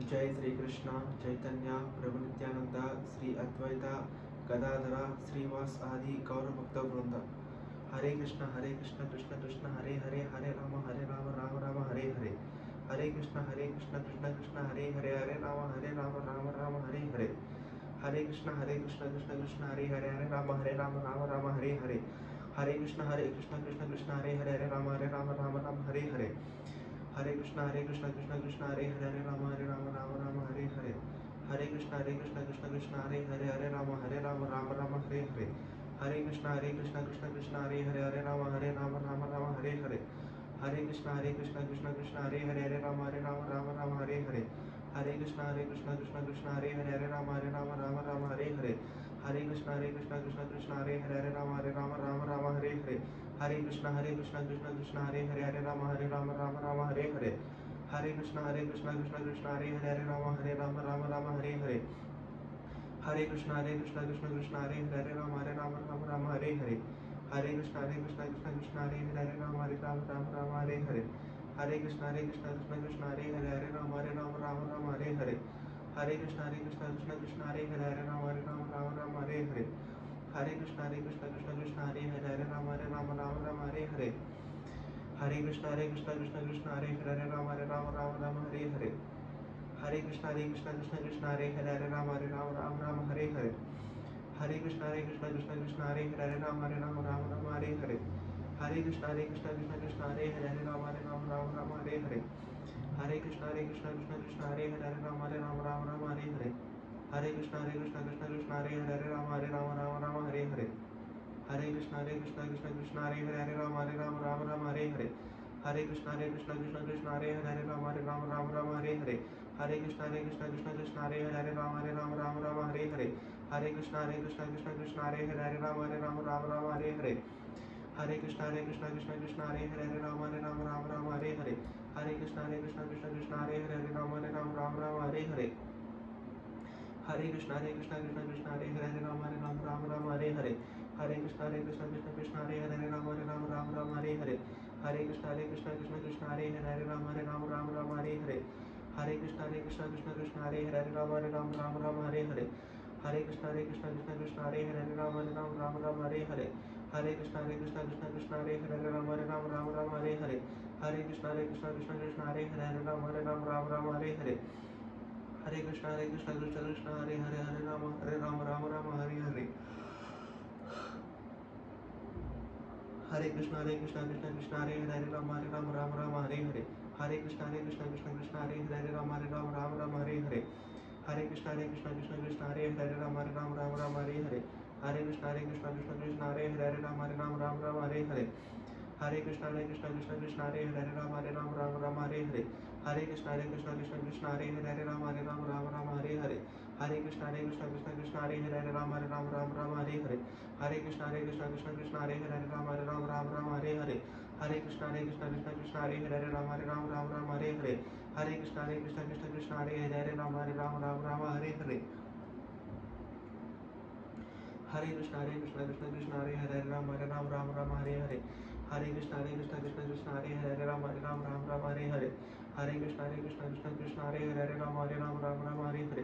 जय श्री कृष्ण चैतन्य प्रभु नित्यानंद श्री अद्वैत गदाधर श्रीवास आदि गौर भक्त वृंद। हरे कृष्ण कृष्ण कृष्ण हरे हरे, हरे राम राम राम हरे हरे। हरे कृष्ण कृष्ण कृष्ण हरे हरे, हरे राम राम हरे हरे। हरे कृष्ण कृष्ण कृष्ण हरे हरे, हरे राम राम हरे हरे। हरे कृष्ण कृष्ण कृष्ण हरे हरे, हरे राम राम हरे हरे। हरे कृष्ण कृष्ण कृष्ण हरे हरे, हरे राम राम हरे हरे। हरे कृष्ण कृष्ण कृष्ण हरे हरे, हरे राम राम हरे हरे। हरे कृष्ण कृष्ण कृष्ण हरे हरे, हरे राम राम हरे हरे। हरे कृष्ण कृष्ण कृष्ण हरे हरे, हरे राम राम हरे हरे। हरे कृष्ण कृष्ण कृष्ण हरे हरे, हरे राम राम हरे हरे। हरे कृष्ण कृष्ण कृष्ण हरे हरे, हरे राम राम हरे हरे। हरे कृष्ण कृष्ण कृष्ण हरे हरे, हरे राम राम हरे हरे। हरे कृष्ण कृष्ण कृष्ण हरे हरे, हरे राम राम हरे हरे। हरे कृष्ण कृष्ण कृष्ण हरे हरे, हरे राम हरे हरे। हरे कृष्ण कृष्ण कृष्ण हरे हरे, हरे राम हरे हरे। हरे कृष्ण कृष्ण कृष्ण हरे हरे, हरे राम हरे हरे। हरे कृष्ण कृष्ण कृष्ण हरे हरे, हरे राम हरे हरे। हरे कृष्ण कृष्ण कृष्ण हरे हरे, हरे राम हरे हरे। हरे कृष्ण कृष्ण कृष्ण हरे हरे, हरे राम हरे हरे। हरे कृष्ण कृष्ण कृष्ण हरे हरे, हरे राम हरे हरे। हरे कृष्ण कृष्ण कृष्ण हरे हरे, हरे राम हरे हरे। हरे कृष्ण कृष्ण कृष्ण हरे हरे, हरे राम हरे हरे। हरे कृष्ण कृष्ण कृष्ण हरे हरे, हरे राम हरे हरे। हरे कृष्ण कृष्ण कृष्ण हरे हरे, हरे राम हरे हरे। हरे कृष्ण कृष्ण कृष्ण हरे हरे, हरे राम हरे हरे। हरे कृष्ण कृष्ण कृष्ण हरे हरे, हरे राम हरे हरे। हरे कृष्ण कृष्ण कृष्ण हरे हरे, हरे राम हरे हरे। हरे कृष्ण कृष्ण कृष्ण हरे हरे, हरे राम हरे हरे। हरे कृष्ण कृष्ण कृष्ण हरे हरे, हरे राम हरे हरे। हरे कृष्ण कृष्ण कृष्ण हरे हरे, हरे राम हरे हरे। हरे कृष्ण कृष्ण कृष्ण हरे हरे, हरे राम हरे हरे। हरे कृष्ण कृष्ण कृष्ण हरे हरे, हरे राम हरे हरे। हरे कृष्ण कृष्ण कृष्ण हरे हरे, हरे राम हरे हरे। हरे कृष्ण कृष्ण कृष्ण हरे हरे, हरे राम हरे हरे। हरे कृष्ण कृष्ण कृष्ण हरे हरे, हरे राम हरे हरे। हरे कृष्ण कृष्ण कृष्ण हरे हरे, हरे राम हरे हरे। हरे कृष्ण कृष्ण कृष्ण हरे हरे, हरे राम हरे हरे। हरे कृष्ण कृष्ण कृष्ण हरे हरे, हरे राम हरे हरे। हरे कृष्ण कृष्ण कृष्ण हरे हरे, हरे राम हरे हरे। हरे कृष्ण कृष्ण कृष्ण हरे हरे, हरे राम हरे हरे। हरे कृष्ण कृष्ण कृष्ण हरे हरे, हरे राम हरे हरे। हरे कृष्ण कृष्ण कृष्ण हरे हरे, हरे राम हरे हरे। हरे कृष्ण कृष्ण कृष्ण हरे हरे, हरे राम हरे हरे। हरे कृष्ण कृष्ण कृष्ण हरे हरे, हरे राम हरे हरे। हरे कृष्ण कृष्ण कृष्ण हरे हरे, हरे राम हरे हरे। हरे कृष्ण कृष्ण कृष्ण हरे हरे, हरे राम हरे हरे। हरे कृष्ण कृष्ण कृष्ण हरे हरे, हरे राम हरे हरे। हरे कृष्ण कृष्ण कृष्ण हरे हरे, हरे राम हरे हरे। हरे कृष्ण कृष्ण कृष्ण हरे हरे, हरे राम हरे हरे। हरे कृष्ण कृष्ण कृष्ण हरे हरे, हरे राम हरे हरे। हरे कृष्ण कृष्ण कृष्ण हरे हरे, हरे राम हरे हरे। हरे कृष्ण कृष्ण कृष्ण हरे हरे, हरे राम हरे हरे। हरे कृष्ण कृष्ण कृष्ण हरे हरे, हरे राम हरे हरे। हरे कृष्ण कृष्ण कृष्ण हरे हरे, हरे राम हरे हरे। हरे कृष्ण कृष्ण कृष्ण हरे हरे, हरे राम हरे हरे। हरे कृष्ण कृष्ण कृष्ण हरे हरे, हरे राम हरे हरे। हरे कृष्ण कृष्ण कृष्ण हरे हरे, हरे राम हरे हरे। हरे कृष्ण कृष्ण कृष्ण हरे हरे, हरे राम हरे हरे। हरे कृष्ण कृष्ण कृष्ण हरे हरे, हरे राम हरे हरे।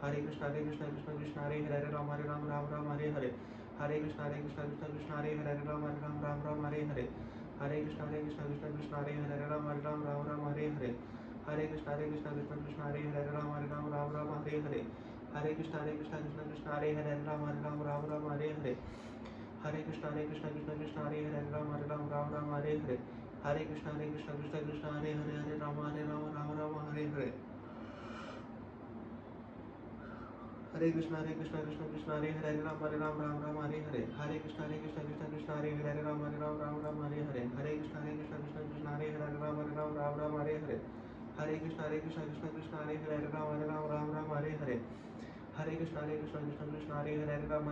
हरे कृष्ण कृष्ण कृष्ण हरे हरे, हरे राम हरे हरे। हरे कृष्ण कृष्ण कृष्ण हरे हरे, हरे राम हरे हरे। हरे कृष्ण कृष्ण कृष्ण हरे हरे, हरे राम हरे हरे। हरे कृष्ण कृष्ण कृष्ण हरे हरे, हरे राम हरे हरे। हरे कृष्ण कृष्ण कृष्ण हरे हरे, हरे राम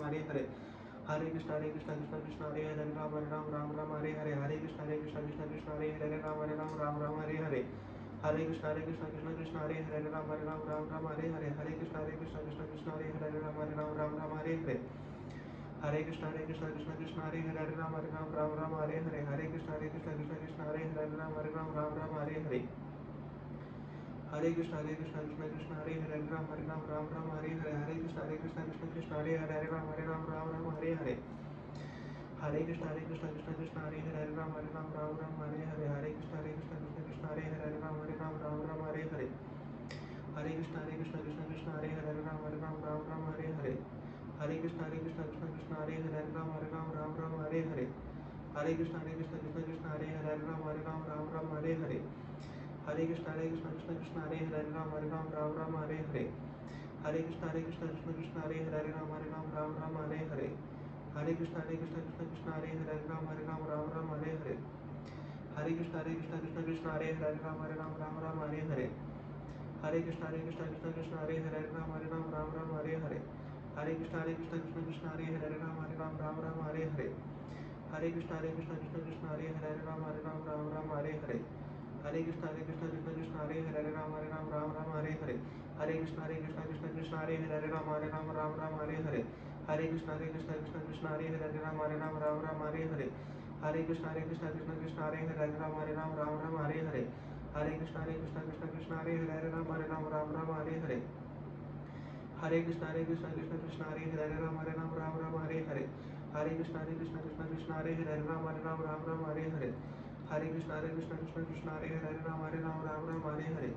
हरे हरे। हरे कृष्ण कृष्ण कृष्ण हरे हरे, हरे राम हरे हरे। हरे कृष्ण कृष्ण कृष्ण हरे हरे, हरे राम हरे हरे। हरे कृष्ण कृष्ण कृष्ण हरे हरे, हरे राम हरे हरे। हरे कृष्ण कृष्ण कृष्ण हरे हरे, हरे राम हरे हरे। हरे कृष्ण कृष्ण कृष्ण हरे हरे राम राम हरे हरे। हरे कृष्ण कृष्ण कृष्ण हरे हरे राम राम हरे हरे। हरे कृष्ण कृष्ण कृष्ण हरे हरे राम राम हरे हरे। हरे कृष्ण कृष्ण कृष्ण हरे हरे राम राम हरे हरे। हरे कृष्ण कृष्ण कृष्ण हरे हरे राम राम हरे हरे। हरे कृष्ण कृष्ण कृष्ण हरे हरे राम राम हरे हरे। हरे कृष्ण कृष्ण कृष्ण हरे हरे राम हरे हरे। हरे कृष्ण कृष्ण कृष्ण हरे हरे राम हरे हरे। हरे कृष्ण कृष्ण कृष्ण हरे हरे राम हरे हरे। हरे कृष्ण कृष्ण कृष्ण हरे हरे राम हरे हरे। हरे कृष्ण कृष्ण कृष्ण हरे हरे राम हरे हरे। हरे कृष्ण कृष्ण कृष्ण हरे हरे राम हरे हरे। हरे कृष्ण कृष्ण कृष्ण हरे हरे राम हरे हरे। हरे कृष्ण कृष्ण कृष्ण हरे हरे राम हरे हरे। हरे कृष्ण कृष्ण कृष्ण हरे हरे राम हरे हरे। हरे कृष्ण कृष्ण कृष्ण हरे हरे राम हरे हरे। हरे कृष्ण कृष्ण कृष्ण हरे हरे राम हरे हरे। हरे कृष्ण कृष्ण कृष्ण हरे हरे राम हरे हरे। हरे कृष्ण कृष्ण कृष्ण हरे हरे राम हरे हरे। हरे कृष्ण कृष्ण कृष्ण हरे हरे राम हरे हरे। हरे कृष्ण कृष्ण कृष्ण हरे हरे राम हरे हरे। हरे कृष्ण कृष्ण कृष्ण हरे हरे राम हरे हरे। हरे कृष्ण कृष्ण कृष्ण हरे हरे राम हरे हरे। हरे कृष्ण कृष्ण कृष्ण हरे हरे राम हरे हरे। हरे कृष्ण कृष्ण कृष्ण हरे हरे राम हरे हरे। हरे कृष्ण कृष्ण कृष्ण हरे हरे राम हरे हरे। हरे कृष्ण कृष्ण कृष्ण हरे हरे राम हरे हरे।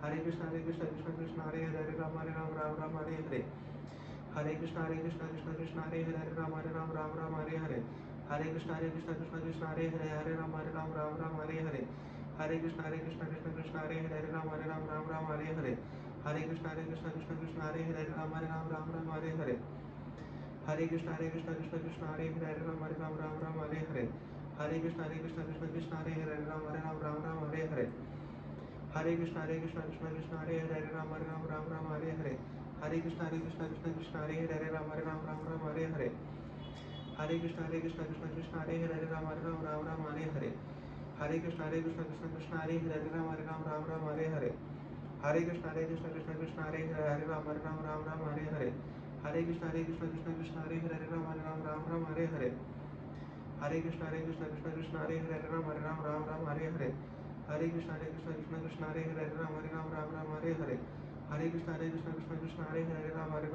हरे कृष्ण कृष्ण कृष्ण हरे हरे राम हरे हरे। हरे कृष्ण कृष्ण कृष्ण हरे हरे राम हरे हरे। हरे कृष्ण कृष्ण कृष्ण हरे हरे राम हरे हरे। हरे कृष्ण कृष्ण कृष्ण हरे हरे राम हरे हरे। हरे कृष्ण कृष्ण कृष्ण हरे हरे राम हरे हरे। हरे कृष्ण कृष्ण कृष्ण हरे हरे राम हरे हरे। हरे कृष्ण कृष्ण कृष्ण हरे हरे राम हरे हरे। हरे कृष्ण कृष्ण कृष्ण हरे हरे राम हरे हरे। हरे कृष्ण कृष्ण कृष्ण हरे हरे राम हरे हरे। हरे कृष्ण कृष्ण कृष्ण हरे हरे राम हरे हरे। हरे कृष्ण कृष्ण कृष्ण हरे हरे राम हरे हरे। हरे कृष्ण कृष्ण कृष्ण हरे हरे राम हरे हरे। हरे कृष्ण कृष्ण कृष्ण हरे हरे राम हरे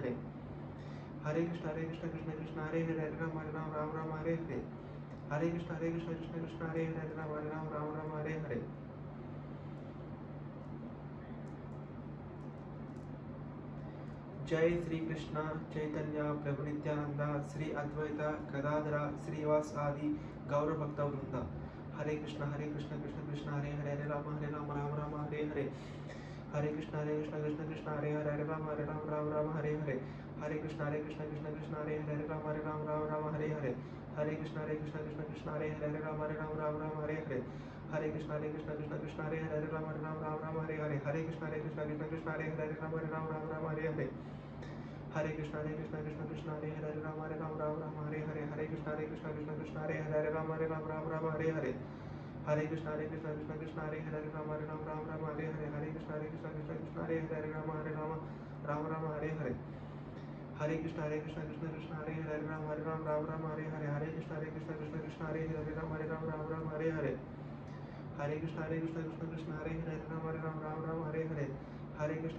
हरे। हरे कृष्ण कृष्ण कृष्ण हरे हरे राम हरे हरे। हरे कृष्ण कृष्ण कृष्ण हरे हरे राम हरे हरे। जय श्री कृष्ण चैतन्य प्रभु नित्यानंद श्री अद्वैत गदाधर श्रीवास आदि गौर भक्त वृंद। हरे कृष्ण कृष्ण कृष्ण हरे हरे राम राम हरे हरे। हरे कृष्ण कृष्ण कृष्ण हरे हरे राम हरे हरे। हरे कृष्ण कृष्ण कृष्ण हरे हरे राम हरे हरे। हरे कृष्ण कृष्ण कृष्ण हरे हरे राम हरे हरे। हरे कृष्ण कृष्ण कृष्ण हरे हरे राम हरे हरे। हरे कृष्ण कृष्ण कृष्ण हरे हरे राम हरे हरे। हरे कृष्ण कृष्ण कृष्ण हरे हरे राम हरे हरे। हरे कृष्ण कृष्ण कृष्ण हरे हरे राम हरे हरे। हरे कृष्ण कृष्ण कृष्ण हरे हरे राम हरे हरे। हरे कृष्ण कृष्ण कृष्ण हरे हरे राम हरे हरे। हरे कृष्ण कृष्ण कृष्ण हरे हरे राम हरे हरे। हरे कृष्ण कृष्ण कृष्ण हरे हरे राम हरे हरे। हरे कृष्ण कृष्ण कृष्ण हरे हरे राम हरे हरे। हरे कृष्ण कृष्ण कृष्ण हरे हरे राम हरे हरे। हरे कृष्ण कृष्ण कृष्ण हरे हरे राम हरे हरे। हरे कृष्ण कृष्ण कृष्ण हरे हरे राम हरे हरे। हरे कृष्ण कृष्ण कृष्ण हरे हरे राम हरे हरे। हरे कृष्ण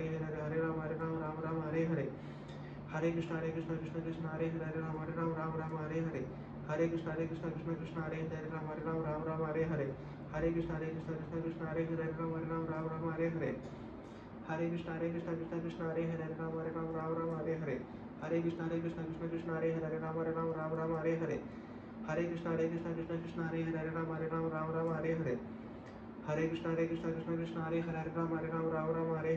कृष्ण कृष्ण हरे हरे राम हरे हरे। हरे कृष्ण कृष्ण कृष्ण हरे हरे राम हरे हरे। हरे कृष्ण कृष्ण कृष्ण हरे हरे राम हरे हरे। हरे कृष्ण कृष्ण कृष्ण हरे हरे राम हरे हरे। हरे कृष्ण कृष्ण कृष्ण हरे हरे राम हरे हरे।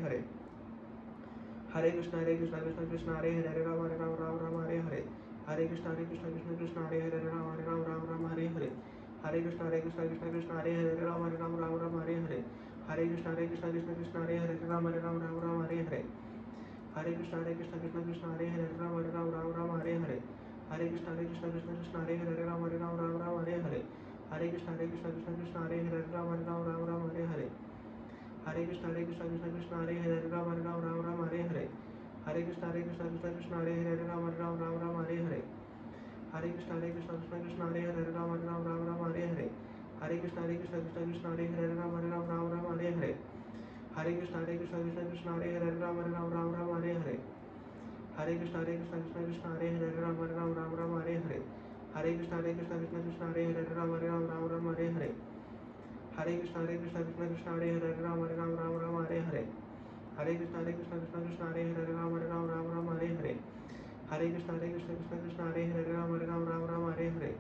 हरे कृष्ण कृष्ण कृष्ण हरे हरे राम हरे हरे। हरे कृष्ण कृष्ण कृष्ण हरे हरे राम हरे हरे। हरे कृष्ण कृष्ण कृष्ण हरे हरे राम हरे हरे। हरे कृष्ण कृष्ण कृष्ण हरे हरे राम हरे हरे। हरे कृष्ण कृष्ण कृष्ण हरे हरे राम हरे हरे। हरे कृष्ण कृष्ण कृष्ण हरे हरे राम हरे हरे। हरे कृष्ण कृष्ण कृष्ण हरे हरे राम हरे हरे। हरे कृष्ण कृष्ण कृष्ण हरे हरे हरे कृष्ण कृष्ण कृष्ण हरे हरे राम राम हरे हरे हरे कृष्ण कृष्ण कृष्ण हरे हरे राम राम हरे हरे हरे कृष्ण कृष्ण कृष्ण हरे हरे राम राम हरे हरे हरे कृष्ण कृष्ण कृष्ण हरे हरे राम राम हरे हरे हरे कृष्ण कृष्ण कृष्ण हरे हरे राम राम हरे हरे हरे कृष्ण कृष्ण कृष्ण हरे हरे राम राम हरे हरे हरे कृष्ण कृष्ण कृष्ण हरे हरे राम राम हरे हरे हरे कृष्ण कृष्ण कृष्ण हरे हरे राम राम हरे हरे हरे कृष्ण कृष्ण कृष्ण हरे हरे राम राम हरे हरे हरे कृष्ण कृष्ण कृष्ण हरे हरे राम राम हरे हरे हरे कृष्ण कृष्ण कृष्ण हरे हरे राम राम हरे हरे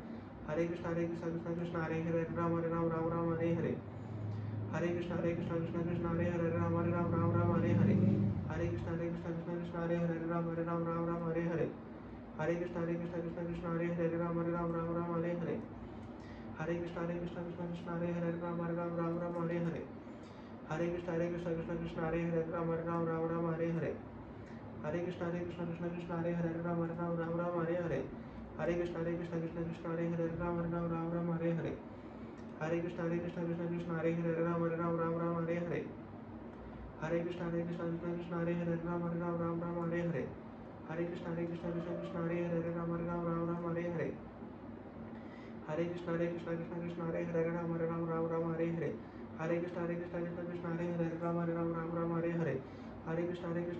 हरे कृष्ण कृष्ण कृष्ण हरे हरे राम राम हरे हरे हरे कृष्ण कृष्ण कृष्ण हरे हरे राम राम हरे हरे हरे कृष्ण कृष्ण कृष्ण हरे हरे राम राम हरे हरे हरे कृष्ण कृष्ण कृष्ण हरे हरे राम राम हरे हरे हरे कृष्ण कृष्ण कृष्ण हरे हरे राम राम हरे हरे हरे कृष्ण कृष्ण कृष्ण हरे हरे राम राम हरे हरे हरे कृष्ण कृष्ण कृष्ण हरे हरे राम राम हरे हरे हरे कृष्ण कृष्ण कृष्ण हरे हरे राम राम हरे हरे हरे कृष्ण कृष्ण कृष्ण हरे हरे राम राम हरे हरे हरे कृष्ण कृष्ण कृष्ण हरे हरे राम राम हरे हरे हरे कृष्ण कृष्ण कृष्ण हरे हरे राम राम हरे हरे हरे कृष्ण कृष्ण कृष्ण हरे हरे राम राम हरे हरे हरे कृष्ण कृष्ण कृष्ण हरे हरे राम राम हरे हरे हरे कृष्ण कृष्ण कृष्ण हरे हरे राम राम हरे हरे हरे कृष्ण कृष्ण कृष्ण हरे हरे राम राम हरे हरे हरे कृष्ण कृष्ण कृष्ण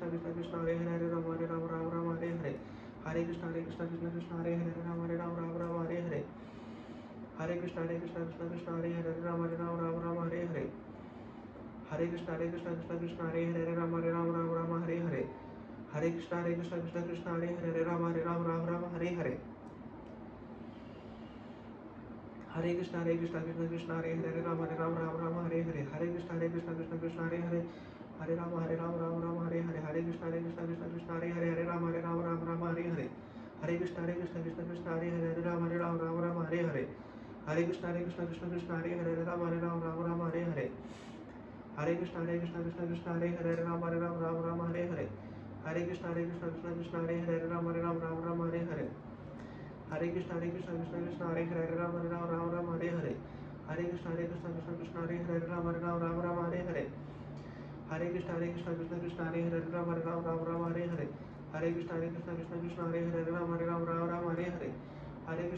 हरे हरे राम राम हरे हरे हरे कृष्ण कृष्ण कृष्ण हरे हरे राम राम हरे हरे हरे कृष्ण कृष्ण कृष्ण हरे हरे राम राम हरे हरे हरे कृष्ण कृष्ण कृष्ण हरे हरे हरे राम राम हरे हरे हरे कृष्ण कृष्ण कृष्ण हरे हरे राम राम हरे हरे हरे कृष्ण कृष्ण कृष्ण हरे हरे राम राम हरे हरे हरे कृष्ण कृष्ण कृष्ण हरे हरे राम राम हरे हरे हरे कृष्ण कृष्ण कृष्ण हरे हरे राम राम हरे हरे हरे कृष्ण कृष्ण कृष्ण हरे हरे राम राम हरे हरे हरे कृष्ण कृष्ण कृष्ण हरे हरे राम राम हरे हरे हरे कृष्ण कृष्ण कृष्ण हरे हरे राम राम हरे हरे हरे कृष्ण कृष्ण कृष्ण हरे हरे राम राम हरे हरे हरे कृष्ण कृष्ण कृष्ण हरे हरे राम राम हरे हरे हरे कृष्ण कृष्ण कृष्ण हरे हरे राम राम हरे हरे हरे कृष्ण कृष्ण कृष्ण हरे हरे राम राम हरे हरे हरे कृष्ण कृष्ण कृष्ण हरे हरे राम राम हरे हरे हरे कृष्ण कृष्ण कृष्ण हरे हरे राम राम हरे हरे हरे कृष्ण कृष्ण कृष्ण हरे हरे राम राम हरे हरे हरे कृष्ण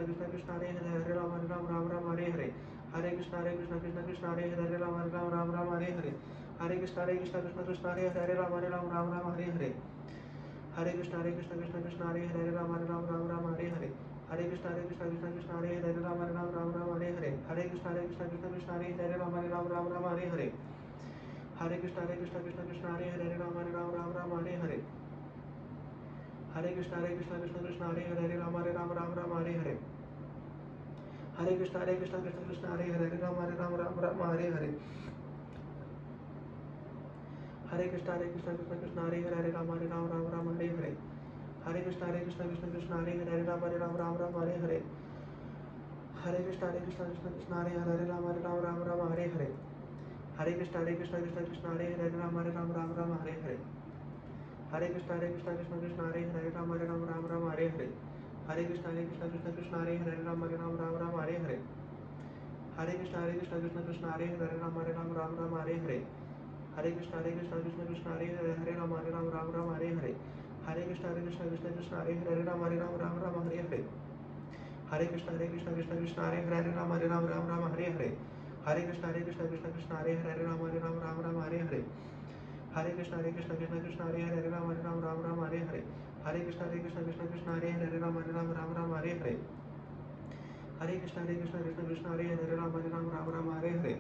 कृष्ण कृष्ण हरे हरे राम राम हरे हरे हरे कृष्ण कृष्ण कृष्ण हरे हरे राम राम हरे हरे हरे कृष्ण कृष्ण कृष्ण हरे हरे राम राम हरे हरे हरे कृष्ण कृष्ण कृष्ण हरे हरे राम राम हरे हरे हरे कृष्ण कृष्ण कृष्ण हरे हरे राम राम हरे हरे हरे कृष्ण कृष्ण कृष्ण हरे हरे राम राम हरे हरे हरे कृष्ण कृष्ण कृष्ण हरे हरे राम राम हरे हरे हरे कृष्ण कृष्ण कृष्ण हरे हरे राम राम हरे हरे हरे कृष्ण कृष्ण कृष्ण हरे हरे राम राम हरे हरे हरे कृष्ण कृष्ण कृष्ण हरे हरे राम राम हरे हरे हरे कृष्ण कृष्ण कृष्ण हरे हरे राम राम हरे हरे हरे कृष्ण कृष्ण कृष्ण हरे हरे राम राम हरे हरे हरे कृष्ण कृष्ण कृष्ण हरे हरे राम राम हरे हरे हरे कृष्ण कृष्ण कृष्ण हरे हरे राम राम हरे हरे हरे कृष्ण कृष्ण कृष्ण हरे हरे राम राम हरे हरे हरे कृष्ण कृष्ण कृष्ण हरे हरे राम राम हरे हरे हरे कृष्ण कृष्ण कृष्ण हरे हरे राम राम हरे हरे हरे कृष्ण कृष्ण कृष्ण हरे हरे राम राम हरे हरे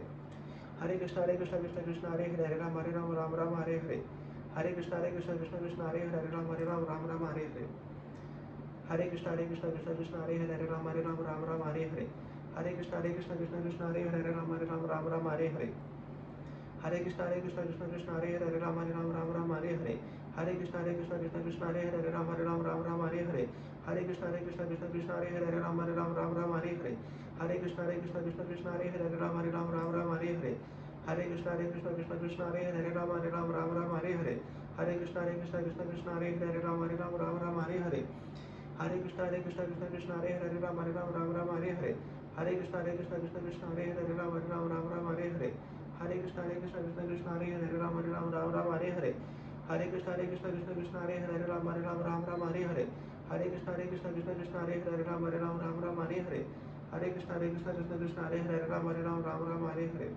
हरे कृष्ण कृष्ण कृष्ण हरे हरे राम राम हरे हरे हरे कृष्ण कृष्ण कृष्ण हरे हरे राम राम हरे हरे हरे कृष्ण कृष्ण कृष्ण हरे हरे राम राम हरे हरे हरे कृष्ण कृष्ण कृष्ण हरे हरे राम राम हरे हरे हरे कृष्ण कृष्ण कृष्ण हरे हरे राम राम हरे हरे हरे कृष्ण कृष्ण कृष्ण हरे हरे राम राम हरे हरे हरे कृष्ण कृष्ण कृष्ण हरे हरे राम राम हरे हरे हरे कृष्ण कृष्ण कृष्ण हरे हरे राम राम हरे हरे हरे कृष्ण कृष्ण कृष्ण हरे हरे राम राम हरे हरे हरे कृष्ण कृष्ण कृष्ण हरे हरे राम राम हरे हरे हरे कृष्ण कृष्ण कृष्ण हरे हरे राम राम हरे हरे हरे कृष्ण कृष्ण कृष्ण हरे हरे राम राम हरे हरे हरे कृष्ण कृष्ण कृष्ण हरे हरे राम राम राम हरे हरे हरे कृष्ण कृष्ण कृष्ण हरे हरे राम राम हरे हरे हरे कृष्ण कृष्ण कृष्ण हरे हरे राम राम हरे हरे हरे कृष्ण कृष्ण कृष्ण हरे हरे राम राम हरे हरे।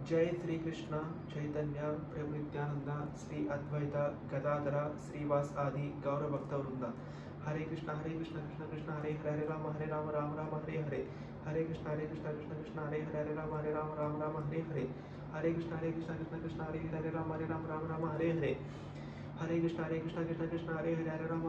जय श्री कृष्ण चैतन्य प्रभु नित्यानंद श्री अद्वैत गदाधर श्रीवास आदि गौर भक्त वृंद। हरे कृष्ण कृष्ण कृष्ण हरे हरे राम राम हरे हरे हरे कृष्ण कृष्ण कृष्ण हरे हरे राम राम हरे हरे हरे कृष्ण कृष्ण कृष्ण हरे हरे राम राम हरे हरे हरे कृष्ण कृष्ण कृष्ण हरे हरे राम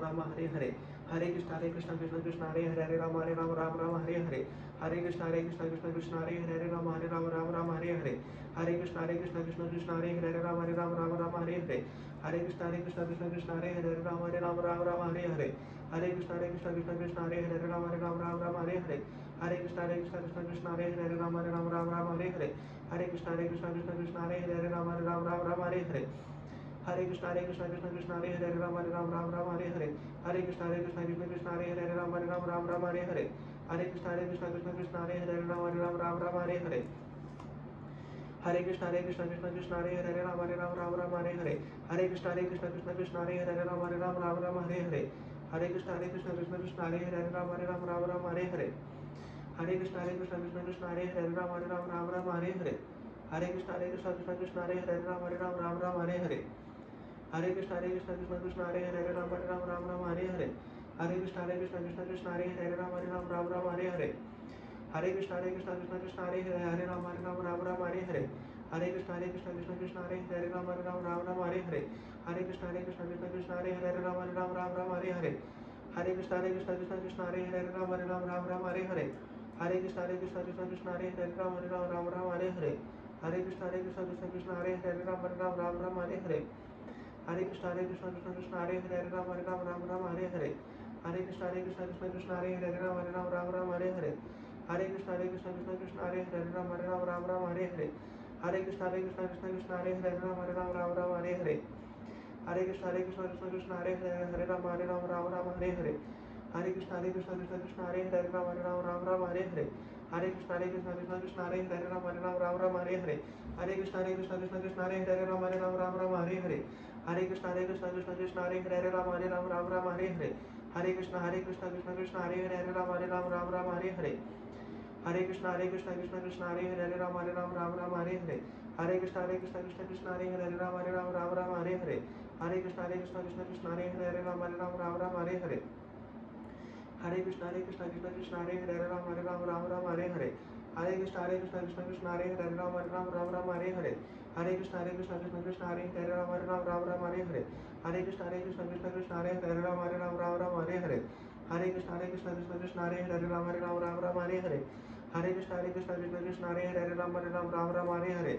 राम हरे हरे हरे कृष्ण कृष्ण कृष्ण हरे हरे राम राम हरे हरे हरे कृष्ण कृष्ण कृष्ण हरे हरे राम राम हरे हरे हरे कृष्ण कृष्ण कृष्ण हरे हरे राम राम हरे हरे हरे कृष्ण कृष्ण कृष्ण हरे हरे राम राम हरे हरे हरे कृष्ण कृष्ण कृष्ण हरे हरे राम राम हरे हरे हरे कृष्ण कृष्ण कृष्ण हरे हरे राम राम हरे हरे हरे कृष्ण कृष्ण कृष्ण हरे हरे राम राम हरे हरे हरे कृष्ण कृष्ण कृष्ण हरे हरे राम राम हरे हरे हरे कृष्ण कृष्ण कृष्ण हरे हरे राम राम हरे हरे हरे कृष्ण कृष्ण कृष्ण हरे हरे राम राम हरे हरे हरे कृष्ण कृष्ण कृष्ण हरे हरे राम राम हरे हरे हरे कृष्ण कृष्ण कृष्ण हरे हरे राम राम हरे हरे हरे कृष्ण कृष्ण कृष्ण हरे हरे राम राम हरे हरे हरे कृष्ण कृष्ण कृष्ण हरे हरे राम राम हरे हरे हरे कृष्ण कृष्ण कृष्ण हरे हरे राम राम हरे हरे हरे कृष्ण कृष्ण कृष्ण हरे हरे राम राम हरे हरे हरे कृष्ण कृष्ण कृष्ण हरे हरे राम राम हरे हरे हरे कृष्ण कृष्ण कृष्ण हरे हरे राम राम हरे हरे हरे कृष्ण कृष्ण कृष्ण हरे हरे राम राम हरे हरे हरे कृष्ण कृष्ण कृष्ण हरे हरे राम राम हरे हरे हरे कृष्ण कृष्ण कृष्ण हरे हरे राम राम हरे हरे हरे कृष्ण कृष्ण कृष्ण हरे हरे राम राम हरे हरे हरे कृष्ण कृष्ण कृष्ण हरे हरे राम राम हरे हरे हरे कृष्ण कृष्ण कृष्ण हरे हरे राम राम हरे हरे हरे कृष्ण कृष्ण कृष्ण हरे हरे राम राम हरे हरे हरे कृष्ण कृष्ण कृष्ण हरे हरे राम राम हरे हरे हरे कृष्ण कृष्ण कृष्ण हरे हरे राम राम हरे हरे हरे कृष्ण कृष्ण कृष्ण हरे हरे राम राम हरे हरे हरे कृष्ण कृष्ण कृष्ण हरे हरे राम राम हरे हरे हरे कृष्ण कृष्ण कृष्ण हरे हरे राम राम हरे हरे हरे कृष्ण कृष्ण कृष्ण हरे हरे राम राम हरे हरे हरे कृष्ण कृष्ण कृष्ण हरे हरे राम राम हरे हरे हरे कृष्ण कृष्ण कृष्ण हरे हरे राम राम हरे हरे हरे कृष्ण कृष्ण कृष्ण हरे हरे राम राम हरे हरे हरे कृष्ण कृष्ण कृष्ण हरे हरे राम राम हरे हरे हरे कृष्ण कृष्ण कृष्ण हरे हरे राम राम हरे हरे हरे कृष्ण कृष्ण कृष्ण हरे हरे राम राम हरे हरे हरे कृष्ण कृष्ण कृष्ण हरे हरे राम राम हरे हरे हरे कृष्ण कृष्ण कृष्ण हरे हरे राम राम हरे हरे हरे कृष्ण कृष्ण कृष्ण हरे हरे राम राम हरे हरे हरे कृष्ण कृष्ण कृष्ण हरे हरे राम राम हरे हरे हरे कृष्ण कृष्ण कृष्ण हरे हरे राम राम हरे हरे हरे कृष्ण कृष्ण कृष्ण हरे हरे राम राम हरे हरे हरे कृष्ण कृष्ण कृष्ण हरे हरे राम राम हरे हरे हरे कृष्ण कृष्ण कृष्ण हरे हरे राम हरे हरे हरे कृष्ण कृष्ण कृष्ण हरे हरे राम राम हरे हरे हरे कृष्ण कृष्ण कृष्ण हरे हरे राम राम हरे हरे हरे कृष्ण कृष्ण कृष्ण हरे हरे राम राम हरे हरे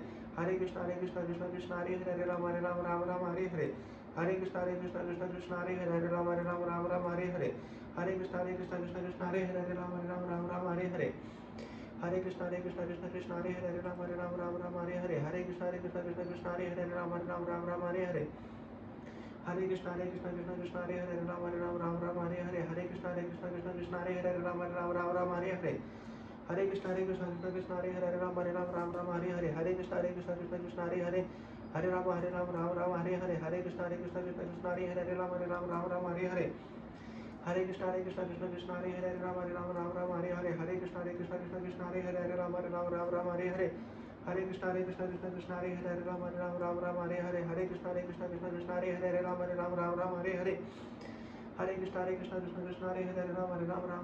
हरे कृष्ण कृष्ण कृष्ण हरे हरे राम राम हरे हरे हरे कृष्ण कृष्ण कृष्ण हरे हरे राम राम हरे हरे हरे कृष्ण कृष्ण कृष्ण हरे हरे हरे राम राम हरे हरे हरे कृष्ण कृष्ण कृष्ण हरे हरे राम राम हरे हरे हरे कृष्ण कृष्ण कृष्ण हरे हरे राम राम हरे हरे हरे कृष्ण कृष्ण कृष्ण हरे हरे राम राम हरे हरे हरे कृष्ण कृष्ण कृष्ण हरे हरे राम राम हरे हरे हरे कृष्ण कृष्ण कृष्ण हरे हरे राम राम हरे हरे हरे कृष्ण कृष्ण कृष्ण हरे हरे राम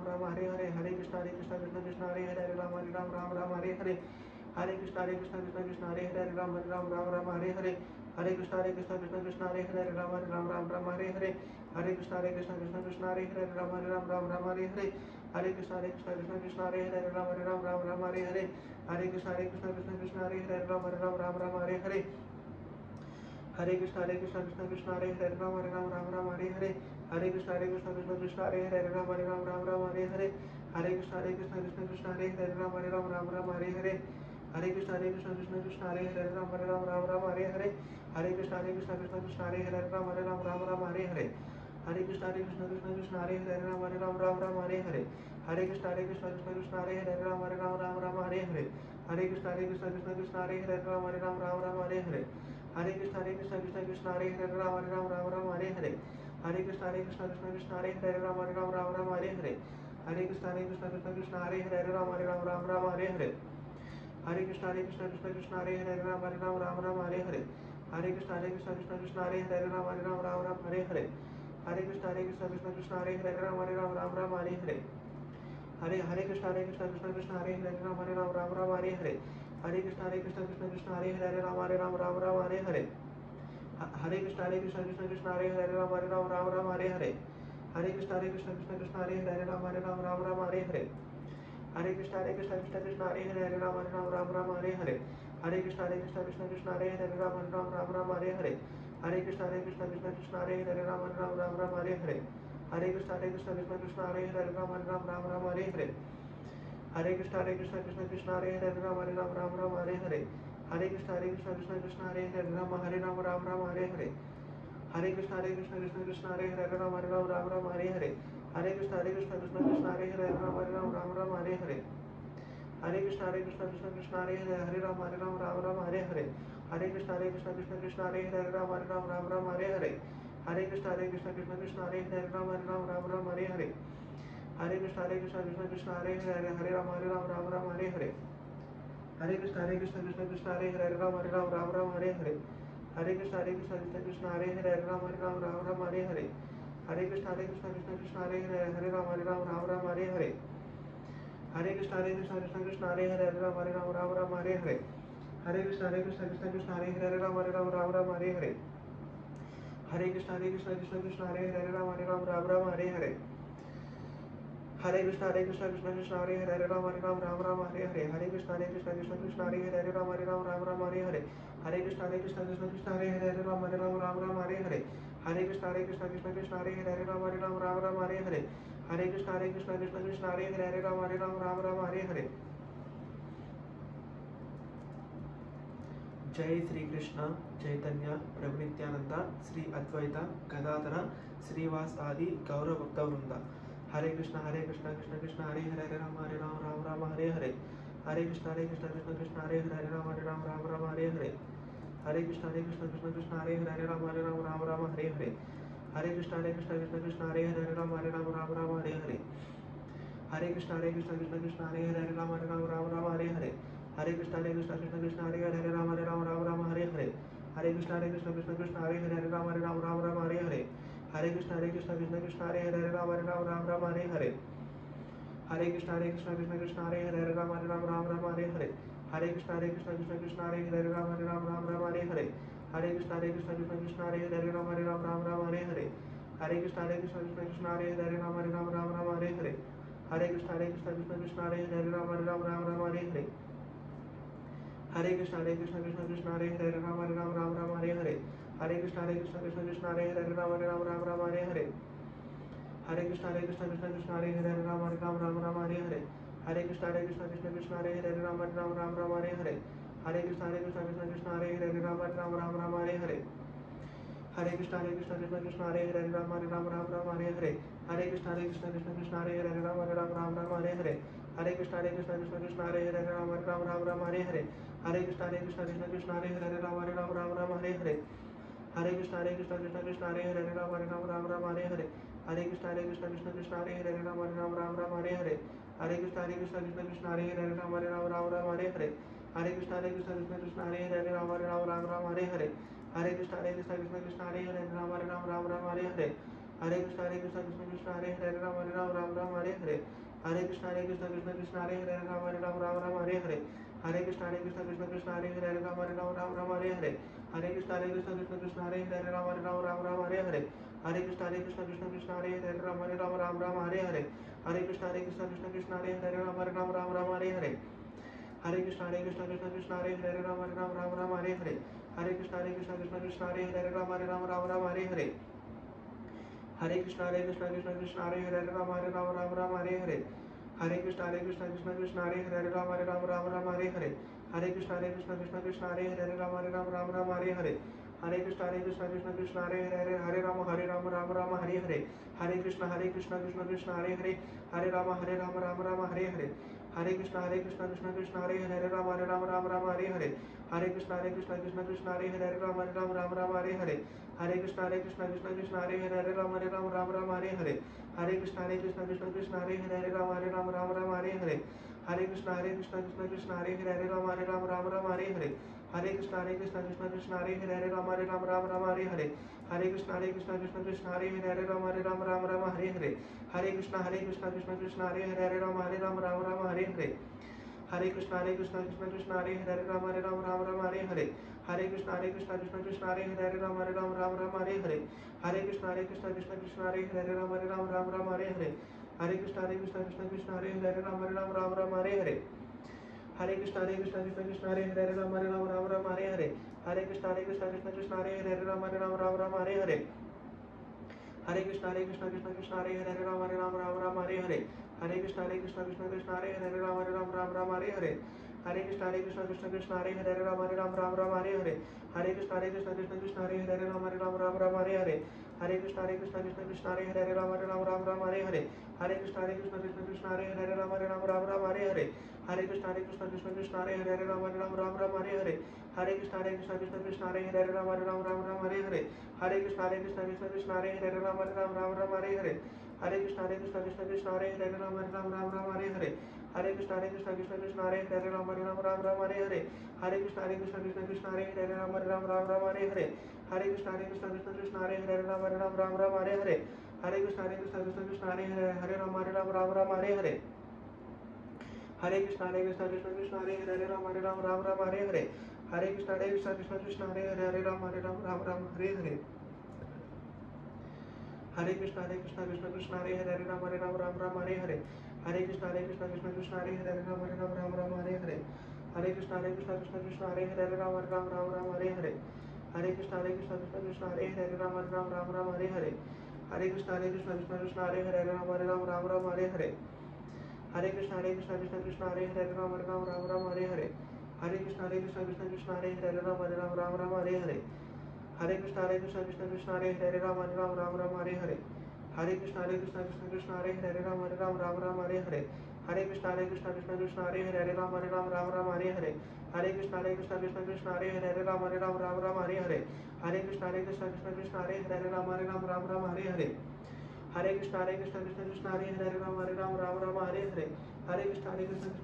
राम हरे हरे हरे कृष्ण कृष्ण कृष्ण हरे हरे राम राम हरे हरे हरे कृष्ण कृष्ण कृष्ण हरे हरे राम राम हरे हरे हरे कृष्ण कृष्ण कृष्ण हरे हरे राम राम हरे हरे हरे कृष्ण कृष्ण कृष्ण हरे हरे राम राम हरे हरे हरे कृष्ण कृष्ण कृष्ण हरे हरे राम राम हरे हरे हरे कृष्ण कृष्ण कृष्ण हरे हरे राम राम हरे हरे हरे कृष्ण कृष्ण कृष्ण हरे हरे राम राम हरे हरे हरे कृष्ण कृष्ण कृष्ण हरे हरे राम राम हरे हरे हरे कृष्ण कृष्ण कृष्ण हरे हरे राम राम हरे हरे हरे कृष्ण कृष्ण कृष्ण हरे हरे राम राम हरे हरे हरे कृष्ण कृष्ण कृष्ण हरे हरे राम राम हरे हरे हरे कृष्ण कृष्ण कृष्ण हरे हरे राम राम हरे हरे हरे कृष्ण कृष्ण हरे हरे राम राम हरे हरे हरे कृष्ण कृष्ण कृष्ण हरे हरे राम राम हरे हरे हरे कृष्ण कृष्ण हरे हरे राम राम हरे हरे हरे कृष्ण कृष्ण कृष्ण हरे हरे राम राम हरे हरे हरे कृष्ण कृष्ण कृष्ण हरे हरे राम राम हरे हरे हरे कृष्ण कृष्ण कृष्ण हरे हरे राम हरे हरे हरे कृष्ण कृष्ण कृष्ण हरे हरे राम हरे हरे हरे कृष्ण कृष्ण कृष्ण हरे हरे राम हरे हरे हरे हरे कृष्ण कृष्ण कृष्ण हरे हरे राम हरे हरे हरे कृष्ण कृष्ण कृष्ण हरे हरे राम हरे हरे हरे कृष्ण कृष्ण कृष्ण हरे हरे राम हरे हरे हरे कृष्ण कृष्ण कृष्ण हरे हरे राम हरे हरे हरे कृष्ण कृष्ण कृष्ण हरे हरे राम हरे हरे हरे कृष्ण कृष्ण कृष्ण हरे हरे राम हरे हरे हरे कृष्ण कृष्ण कृष्ण हरे हरे राम हरे हरे हरे कृष्ण कृष्ण कृष्ण हरे हरे राम हरे हरे हरे कृष्ण कृष्ण कृष्ण हरे हरे राम हरे हरे हरे कृष्ण कृष्ण कृष्ण हरे हरे राम हरे हरे हरे कृष्ण कृष्ण कृष्ण हरे हरे राम हरे हरे हरे कृष्ण कृष्ण कृष्ण हरे हरे राम हरे हरे हरे कृष्ण कृष्ण कृष्ण हरे हरे राम हरे हरे हरे कृष्ण कृष्ण कृष्ण हरे हरे राम हरे हरे हरे कृष्ण कृष्ण कृष्ण हरे हरे राम हरे हरे हरे कृष्ण कृष्ण कृष्ण हरे हरे राम हरे हरे हरे कृष्ण कृष्ण कृष्ण हरे हरे राम हरे हरे हरे कृष्ण कृष्ण कृष्ण हरे हरे राम हरे हरे हरे कृष्ण कृष्ण कृष्ण हरे हरे राम हरे हरे हरे कृष्ण कृष्ण कृष्ण हरे हरे राम हरे हरे हरे कृष्ण कृष्ण कृष्ण हरे हरे राम हरे हरे हरे कृष्ण कृष्ण कृष्ण हरे हरे राम हरे हरे हरे कृष्ण कृष्ण कृष्ण हरे हरे राम हरे हरे हरे कृष्ण कृष्ण कृष्ण हरे हरे राम हरे हरे हरे कृष्ण कृष्ण कृष्ण हरे हरे राम हरे हरे हरे कृष्ण कृष्ण कृष्ण हरे हरे राम हरे हरे हरे कृष्ण कृष्ण कृष्ण हरे हरे राम हरे हरे जय श्री कृष्ण चैतन्य प्रभु नित्यानंद श्री अद्वैत गदाधर श्रीवास आदि गौर भक्त वृंद हरे कृष्ण कृष्ण कृष्ण हरे हरे राम राम हरे हरे हरे कृष्ण कृष्ण कृष्ण हरे हरे राम हरे हरे हरे कृष्ण कृष्ण कृष्ण हरे हरे राम हरे हरे हरे कृष्ण कृष्ण कृष्ण हरे हरे राम हरे हरे हरे कृष्ण कृष्ण कृष्ण हरे हरे राम हरे हरे हरे कृष्ण कृष्ण कृष्ण हरे हरे राम हरे हरे हरे कृष्ण कृष्ण कृष्ण हरे हरे राम हरे हरे हरे कृष्ण कृष्ण कृष्ण हरे हरे राम हरे हरे हरे कृष्ण कृष्ण कृष्ण हरे हरे राम हरे हरे हरे कृष्ण कृष्ण कृष्ण हरे हरे राम हरे हरे हरे कृष्ण कृष्ण कृष्ण हरे हरे राम हरे हरे हरे कृष्ण कृष्ण कृष्ण हरे हरे राम हरे हरे हरे कृष्ण कृष्ण कृष्ण हरे हरे राम हरे हरे हरे कृष्ण कृष्ण कृष्ण हरे हरे राम हरे हरे हरे कृष्ण कृष्ण कृष्ण हरे हरे राम हरे हरे हरे कृष्ण कृष्ण कृष्ण हरे हरे राम हरे हरे हरे कृष्ण कृष्ण कृष्ण हरे हरे राम हरे हरे हरे कृष्ण कृष्ण कृष्ण हरे हरे राम हरे हरे हरे कृष्ण कृष्ण कृष्ण हरे हरे राम हरे हरे हरे कृष्ण कृष्ण कृष्ण हरे हरे राम हरे हरे हरे कृष्ण कृष्ण कृष्ण हरे हरे राम हरे हरे हरे कृष्ण कृष्ण कृष्ण हरे हरे राम हरे हरे हरे कृष्ण कृष्ण कृष्ण हरे हरे राम हरे हरे हरे कृष्ण कृष्ण कृष्ण हरे हरे राम हरे हरे हरे कृष्ण कृष्ण कृष्ण हरे हरे राम हरे हरे हरे कृष्ण कृष्ण कृष्ण हरे हरे राम हरे हरे हरे कृष्ण कृष्ण कृष्ण हरे हरे राम हरे हरे हरे कृष्ण कृष्ण कृष्ण हरे हरे राम हरे हरे हरे कृष्ण कृष्ण कृष्ण हरे हरे राम हरे हरे हरे कृष्ण कृष्ण कृष्ण हरे हरे राम हरे हरे हरे कृष्ण कृष्ण कृष्ण हरे हरे राम हरे हरे हरे कृष्ण कृष्ण कृष्ण हरे हरे राम हरे हरे हरे कृष्ण कृष्ण कृष्ण हरे हरे राम हरे हरे हरे कृष्ण कृष्ण कृष्ण हरे हरे राम हरे हरे हरे कृष्ण कृष्ण कृष्ण हरे हरे राम हरे हरे हरे कृष्ण कृष्ण कृष्ण हरे हरे राम हरे हरे हरे कृष्ण कृष्ण कृष्ण हरे हरे राम हरे हरे हरे कृष्ण कृष्ण कृष्ण हरे हरे राम हरे हरे हरे कृष्ण कृष्ण कृष्ण हरे हरे हरे राम राम राम हरे हरे हरे कृष्ण कृष्ण हरे हरे हरे राम राम हरे हरे हरे कृष्ण कृष्ण कृष्ण हरे हरे राम राम हरे हरे हरे कृष्ण कृष्ण कृष्ण हरे हरे राम राम हरे हरे हरे कृष्ण कृष्ण कृष्ण हरे हरे राम राम हरे हरे हरे कृष्ण कृष्ण कृष्ण हरे हरे राम राम हरे हरे हरे कृष्ण कृष्ण कृष्ण हरे हरे राम राम हरे हरे हरे कृष्ण कृष्ण कृष्ण हरे हरे राम राम हरे हरे हरे कृष्ण कृष्ण कृष्ण हरे हरे राम राम हरे हरे हरे कृष्ण कृष्ण कृष्ण हरे हरे राम राम हरे हरे हरे कृष्ण कृष्ण कृष्ण हरे हरे राम राम हरे हरे हरे कृष्ण कृष्ण कृष्ण हरे हरे राम राम हरे हरे हरे कृष्ण कृष्ण कृष्ण हरे हरे राम राम हरे हरे हरे कृष्ण कृष्ण कृष्ण हरे हरे राम राम हरे हरे हरे कृष्ण कृष्ण कृष्ण हरे हरे राम राम हरे हरे हरे कृष्ण कृष्ण कृष्ण हरे हरे राम राम हरे हरे हरे कृष्ण कृष्ण कृष्ण हरे हरे राम राम हरे हरे हरे कृष्ण कृष्ण कृष्ण हरे हरे राम राम हरे हरे हरे कृष्ण कृष्ण कृष्ण हरे हरे राम राम हरे हरे हरे कृष्ण कृष्ण कृष्ण हरे हरे राम राम हरे हरे हरे कृष्ण कृष्ण कृष्ण हरे हरे राम राम हरे हरे हरे कृष्ण कृष्ण कृष्ण हरे हरे राम राम हरे हरे हरे कृष्ण कृष्ण कृष्ण हरे हरे राम राम हरे हरे हरे कृष्ण कृष्ण कृष्ण हरे हरे राम राम हरे हरे हरे कृष्ण कृष्ण कृष्ण हरे हरे राम राम हरे हरे हरे कृष्ण कृष्ण कृष्ण हरे हरे राम राम हरे हरे हरे कृष्ण कृष्ण कृष्ण हरे हरे राम राम हरे हरे हरे कृष्ण कृष्ण कृष्ण हरे हरे राम राम हरे हरे हरे कृष्ण कृष्ण कृष्ण हरे हरे राम राम हरे हरे हरे कृष्ण कृष्ण कृष्ण हरे हरे राम राम हरे हरे हरे कृष्ण कृष्ण कृष्ण हरे हरे राम राम हरे हरे हरे कृष्ण कृष्ण कृष्ण हरे हरे राम राम हरे हरे हरे कृष्ण कृष्ण कृष्ण हरे हरे राम राम हरे हरे हरे कृष्ण कृष्ण कृष्ण हरे हरे राम राम हरे हरे हरे कृष्ण कृष्ण कृष्ण हरे हरे राम राम हरे हरे हरे कृष्ण कृष्ण कृष्ण हरे हरे राम राम हरे हरे हरे कृष्ण कृष्ण कृष्ण हरे हरे राम राम हरे हरे हरे कृष्ण कृष्ण कृष्ण हरे हरे राम राम हरे हरे हरे कृष्ण कृष्ण कृष्ण हरे हरे राम राम हरे हरे हरे कृष्ण कृष्ण कृष्ण हरे हरे राम राम हरे हरे हरे कृष्ण कृष्ण कृष्ण हरे हरे राम राम हरे हरे हरे कृष्ण कृष्ण कृष्ण हरे हरे राम राम हरे हरे हरे कृष्ण कृष्ण कृष्ण हरे हरे राम राम हरे हरे हरे कृष्ण कृष्ण कृष्ण हरे हरे राम राम हरे हरे हरे कृष्ण कृष्ण कृष्ण हरे हरे राम राम हरे हरे हरे कृष्ण कृष्ण कृष्ण हरे हरे राम राम हरे हरे हरे कृष्ण कृष्ण कृष्ण हरे हरे राम राम हरे हरे हरे कृष्ण कृष्ण कृष्ण हरे हरे राम राम हरे हरे हरे कृष्ण कृष्ण कृष्ण हरे हरे राम राम हरे हरे हरे कृष्ण कृष्ण कृष्ण हरे हरे राम राम हरे हरे हरे कृष्ण कृष्ण कृष्ण हरे हरे राम राम हरे हरे हरे कृष्ण कृष्ण कृष्ण हरे हरे राम राम हरे हरे हरे कृष्ण कृष्ण कृष्ण हरे हरे राम राम हरे हरे हरे कृष्ण कृष्ण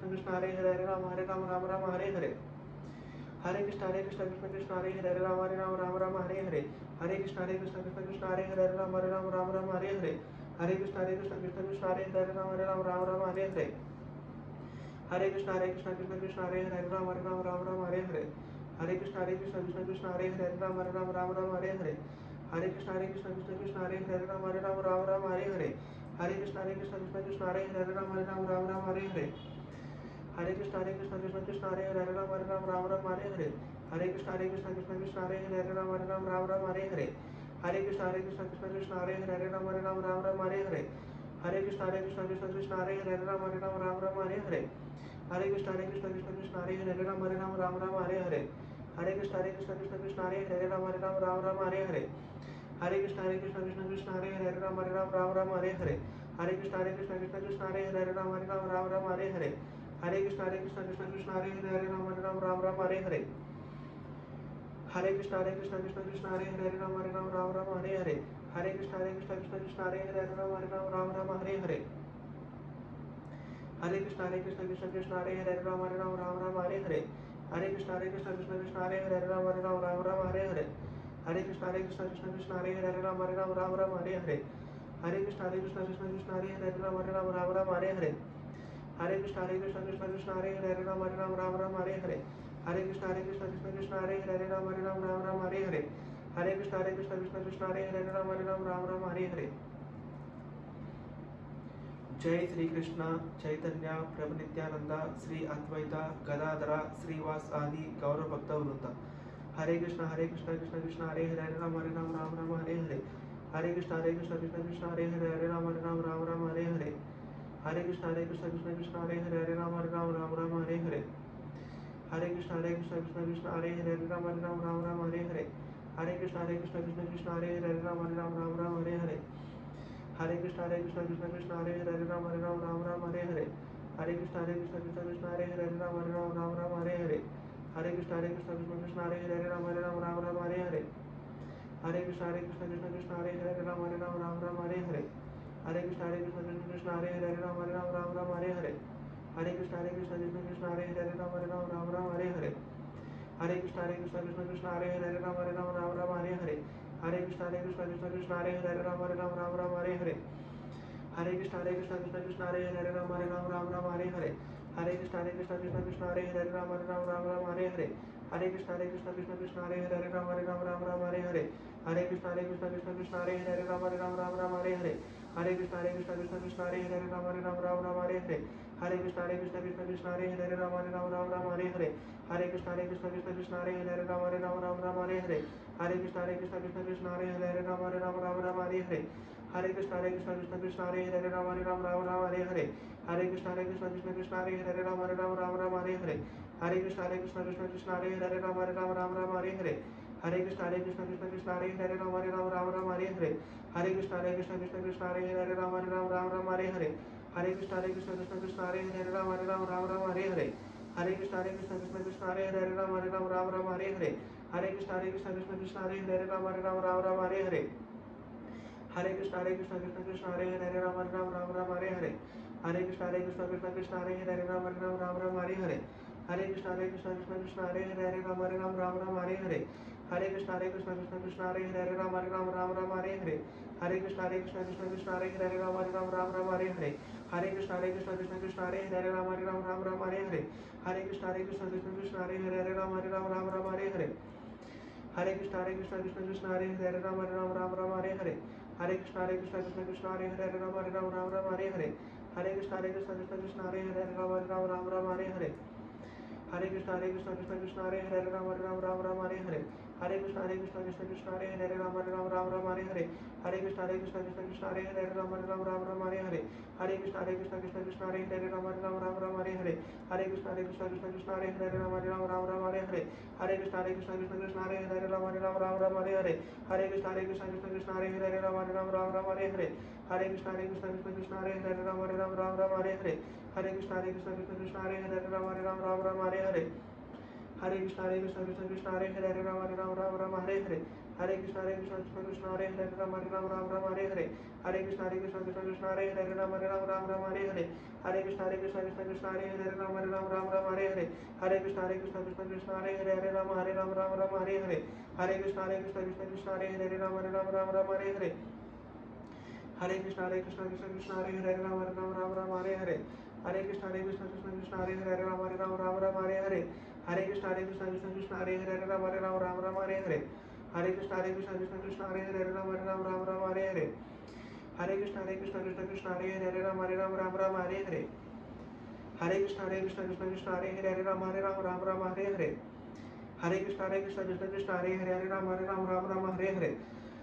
कृष्ण हरे हरे राम राम हरे हरे हरे कृष्ण कृष्ण कृष्ण हरे हरे राम राम हरे हरे हरे कृष्ण कृष्ण कृष्ण हरे हरे राम राम हरे हरे हरे कृष्ण कृष्ण कृष्ण हरे हरे राम राम हरे हरे हरे कृष्ण कृष्ण कृष्ण हरे हरे राम राम हरे हरे हरे कृष्ण कृष्ण कृष्ण हरे हरे राम राम हरे हरे हरे कृष्ण कृष्ण कृष्ण हरे हरे राम राम हरे हरे हरे कृष्ण कृष्ण कृष्ण हरे हरे राम राम हरे हरे हरे कृष्ण कृष्ण कृष्ण हरे हरे राम राम हरे हरे हरे कृष्ण कृष्ण कृष्ण हरे हरे राम राम हरे हरे हरे कृष्ण कृष्ण कृष्ण हरे हरे राम राम हरे हरे हरे कृष्ण कृष्ण कृष्ण हरे हरे राम राम हरे हरे हरे कृष्ण कृष्ण कृष्ण हरे हरे राम राम हरे हरे हरे कृष्ण कृष्ण कृष्ण हरे हरे राम राम हरे हरे हरे कृष्ण कृष्ण कृष्ण हरे हरे राम राम हरे हरे हरे कृष्ण कृष्ण कृष्ण हरे हरे राम राम हरे हरे हरे कृष्ण कृष्ण कृष्ण हरे हरे राम राम हरे हरे हरे कृष्ण कृष्ण कृष्ण हरे हरे राम राम हरे हरे जय श्री कृष्ण चैतन्य प्रभु नित्यानंद श्री अद्वैत गदाधर श्रीवास आदि गौर भक्त वृंद हरे कृष्ण कृष्ण कृष्ण हरे हरे राम राम हरे हरे हरे कृष्ण कृष्ण कृष्ण हरे हरे राम राम हरे हरे हरे कृष्ण कृष्ण कृष्ण हरे हरे राम राम हरे हरे हरे कृष्ण कृष्ण कृष्ण हरे हरे राम राम हरे हरे हरे कृष्ण कृष्ण कृष्ण हरे हरे राम राम हरे हरे। हरे कृष्ण कृष्ण कृष्ण हरे हरे राम राम हरे हरे। हरे कृष्ण कृष्ण कृष्ण हरे हरे राम राम हरे हरे। हरे कृष्ण कृष्ण कृष्ण हरे हरे राम राम हरे हरे। हरे कृष्ण कृष्ण कृष्ण हरे हरे राम राम हरे हरे। हरे कृष्ण कृष्ण कृष्ण हरे हरे राम राम हरे हरे। हरे कृष्ण कृष्ण कृष्ण हरे हरे राम राम हरे हरे। हरे कृष्ण कृष्ण कृष्ण हरे हरे राम राम हरे हरे। हरे कृष्ण कृष्ण कृष्ण हरे हरे राम राम हरे हरे। हरे कृष्ण कृष्ण कृष्ण हरे हरे राम राम हरे हरे। हरे कृष्ण कृष्ण कृष्ण हरे हरे राम राम हरे हरे। हरे कृष्ण कृष्ण कृष्ण हरे हरे राम राम हरे हरे। हरे कृष्ण कृष्ण कृष्ण हरे हरे राम राम हरे हरे। हरे कृष्ण कृष्ण कृष्ण हरे हरे राम राम हरे हरे। हरे कृष्ण कृष्ण कृष्ण हरे हरे राम राम हरे हरे। हरे कृष्ण कृष्ण कृष्ण हरे हरे राम राम हरे हरे। हरे कृष्ण कृष्ण कृष्ण हरे हरे राम राम हरे हरे। हरे कृष्ण कृष्ण कृष्ण हरे हरे राम राम हरे हरे। हरे कृष्ण कृष्ण कृष्ण हरे हरे राम राम हरे हरे। हरे कृष्ण कृष्ण कृष्ण हरे हरे राम राम हरे हरे। हरे कृष्ण कृष्ण कृष्ण हरे हरे राम राम हरे हरे। हरे कृष्ण कृष्ण कृष्ण हरे हरे राम राम हरे हरे। हरे कृष्ण कृष्ण कृष्ण हरे हरे राम राम हरे हरे। हरे कृष्ण कृष्ण कृष्ण हरे हरे राम राम हरे हरे। हरे कृष्ण कृष्ण कृष्ण हरे हरे राम राम हरे हरे। हरे कृष्ण कृष्ण कृष्ण हरे हरे राम राम हरे हरे। हरे कृष्ण कृष्ण कृष्ण हरे हरे राम राम हरे हरे। हरे कृष्ण कृष्ण कृष्ण हरे हरे राम राम हरे हरे। हरे कृष्ण कृष्ण कृष्ण हरे हरे राम राम हरे हरे। हरे कृष्ण कृष्ण कृष्ण हरे हरे राम राम हरे हरे। हरे कृष्ण कृष्ण कृष्ण हरे हरे राम राम हरे हरे। हरे कृष्ण कृष्ण कृष्ण हरे हरे राम राम हरे हरे। हरे कृष्ण कृष्ण कृष्ण हरे हरे राम राम हरे हरे। हरे कृष्ण कृष्ण कृष्ण हरे हरे राम राम हरे हरे। हरे कृष्ण कृष्ण कृष्ण हरे हरे राम राम हरे हरे। हरे कृष्ण कृष्ण कृष्ण हरे हरे राम राम हरे हरे। हरे कृष्ण कृष्ण कृष्ण हरे हरे राम राम हरे हरे। हरे कृष्ण कृष्ण कृष्ण हरे हरे राम राम हरे हरे। हरे कृष्ण कृष्ण कृष्ण हरे हरे राम राम हरे हरे। हरे कृष्ण कृष्ण कृष्ण हरे हरे राम राम हरे हरे। हरे कृष्ण कृष्ण कृष्ण हरे हरे राम राम हरे हरे। हरे कृष्ण कृष्ण कृष्ण हरे हरे राम राम हरे हरे। हरे कृष्ण कृष्ण कृष्ण हरे हरे राम राम हरे हरे। हरे कृष्ण कृष्ण कृष्ण हरे हरे राम राम हरे हरे। हरे कृष्ण कृष्ण कृष्ण हरे हरे राम राम हरे हरे। हरे कृष्ण कृष्ण कृष्ण हरे हरे राम राम हरे हरे। हरे कृष्ण कृष्ण कृष्ण हरे हरे राम राम हरे हरे। हरे कृष्ण कृष्ण कृष्ण हरे हरे राम राम हरे हरे। हरे कृष्ण कृष्ण कृष्ण हरे हरे राम हरे हरे। हरे कृष्ण कृष्ण कृष्ण हरे हरे राम हरे हरे। हरे कृष्ण कृष्ण कृष्ण हरे हरे राम हरे हरे। हरे कृष्ण कृष्ण कृष्ण हरे हरे राम हरे हरे। हरे कृष्ण कृष्ण कृष्ण हरे हरे राम हरे हरे। हरे कृष्ण कृष्ण कृष्ण हरे हरे राम हरे हरे। हरे कृष्ण कृष्ण कृष्ण हरे हरे राम हरे हरे। हरे कृष्ण कृष्ण कृष्ण हरे हरे राम हरे हरे। हरे कृष्ण कृष्ण कृष्ण हरे हरे राम हरे हरे। हरे कृष्ण कृष्ण कृष्ण हरे हरे राम हरे हरे। हरे कृष्ण कृष्ण कृष्ण हरे हरे राम हरे हरे। हरे कृष्ण कृष्ण कृष्ण हरे हरे राम हरे हरे।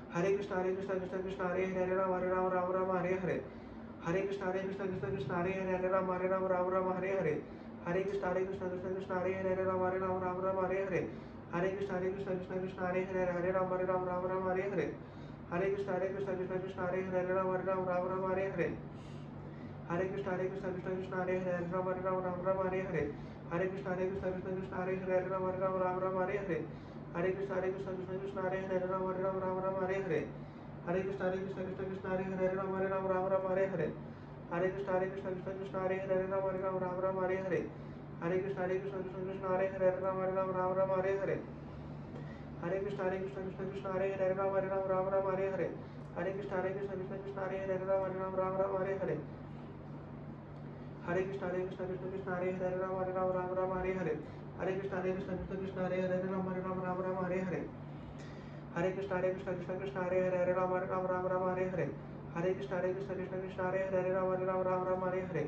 हरे कृष्ण कृष्ण कृष्ण हरे हरे राम हरे हरे। हरे कृष्ण कृष्ण कृष्ण हरे हरे राम हरे हरे। हरे कृष्ण कृष्ण कृष्ण हरे हरे राम हरे हरे। हरे कृष्ण कृष्ण कृष्ण हरे हरे राम हरे हरे। हरे कृष्ण कृष्ण कृष्ण हरे हरे राम हरे हरे। हरे कृष्ण कृष्ण कृष्ण हरे हरे राम हरे हरे। हरे कृष्ण कृष्ण कृष्ण हरे हरे राम हरे हरे। हरे कृष्ण कृष्ण कृष्ण हरे हरे राम हरे हरे। हरे कृष्ण कृष्ण कृष्ण हरे हरे राम हरे हरे। हरे कृष्ण कृष्ण कृष्ण हरे हरे राम हरे हरे। हरे कृष्ण कृष्ण कृष्ण हरे हरे राम हरे हरे। हरे कृष्ण कृष्ण कृष्ण हरे हरे राम हरे हरे। हरे कृष्ण कृष्ण कृष्ण हरे हरे राम हरे हरे।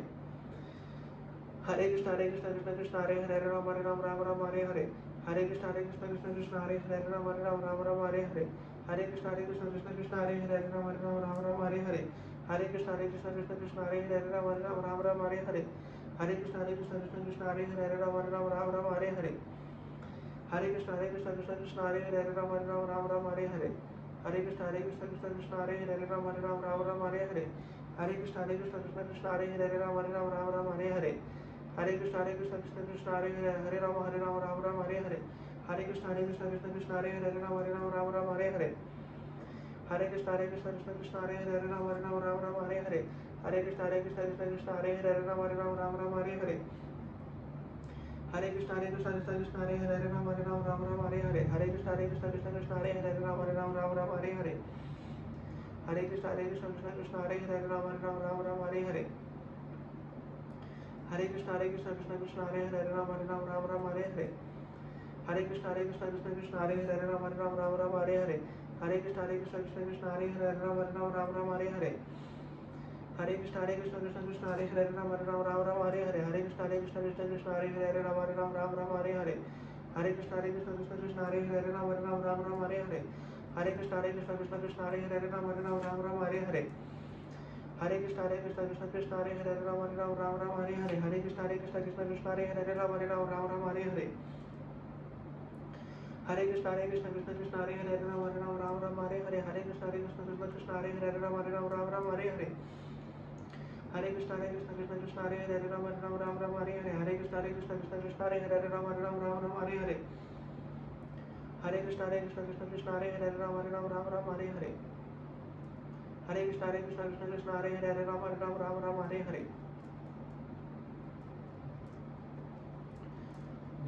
हरे कृष्ण कृष्ण कृष्ण हरे हरे राम हरे हरे। हरे कृष्ण कृष्ण कृष्ण हरे हरे राम हरे हरे। हरे कृष्ण कृष्ण कृष्ण हरे हरे राम हरे हरे। हरे कृष्ण कृष्ण कृष्ण हरे हरे राम हरे हरे। हरे कृष्ण कृष्ण कृष्ण हरे हरे राम हरे हरे। हरे कृष्ण कृष्ण कृष्ण हरे हरे राम हरे हरे। हरे कृष्ण कृष्ण कृष्ण हरे हरे हरे राम राम राम हरे हरे। हरे कृष्ण कृष्ण कृष्ण हरे हरे राम राम हरे हरे। हरे कृष्ण कृष्ण कृष्ण हरे हरे राम राम हरे हरे। हरे कृष्ण कृष्ण कृष्ण हरे हरे राम राम हरे हरे। हरे कृष्ण कृष्ण कृष्ण हरे हरे राम राम हरे हरे। हरे कृष्ण कृष्ण कृष्ण हरे हरे राम राम हरे हरे। हरे कृष्ण कृष्ण कृष्ण हरे हरे राम राम हरे हरे। हरे कृष्ण कृष्ण कृष्ण हरे हरे राम राम हरे हरे। हरे कृष्ण कृष्ण कृष्ण हरे हरे राम राम हरे हरे। हरे कृष्ण कृष्ण कृष्ण हरे हरे राम राम हरे हरे। हरे कृष्ण कृष्ण कृष्ण हरे हरे राम राम हरे हरे। हरे कृष्ण कृष्ण कृष्ण हरे हरे राम राम हरे हरे। हरे कृष्ण कृष्ण कृष्ण हरे हरे राम राम हरे हरे। हरे कृष्ण कृष्ण कृष्ण हरे हरे राम राम हरे हरे। हरे कृष्ण कृष्ण कृष्ण हरे हरे राम राम हरे हरे। हरे कृष्ण कृष्ण कृष्ण हरे हरे राम राम हरे हरे। हरे कृष्ण कृष्ण कृष्ण हरे हरे राम राम हरे हरे। हरे कृष्ण कृष्ण कृष्ण हरे हरे राम राम हरे हरे। हरे कृष्ण कृष्ण कृष्ण हरे हरे राम राम हरे हरे। हरे कृष्ण कृष्ण कृष्ण हरे हरे राम राम हरे हरे। हरे कृष्ण कृष्ण कृष्ण हरे हरे राम राम हरे हरे। हरे कृष्ण कृष्ण कृष्ण हरे हरे राम राम हरे हरे। हरे कृष्ण कृष्ण कृष्ण हरे हरे राम राम हरे हरे। हरे कृष्ण कृष्ण कृष्ण हरे हरे राम राम हरे हरे। हरे कृष्ण कृष्ण कृष्ण हरे हरे राम राम हरे हरे।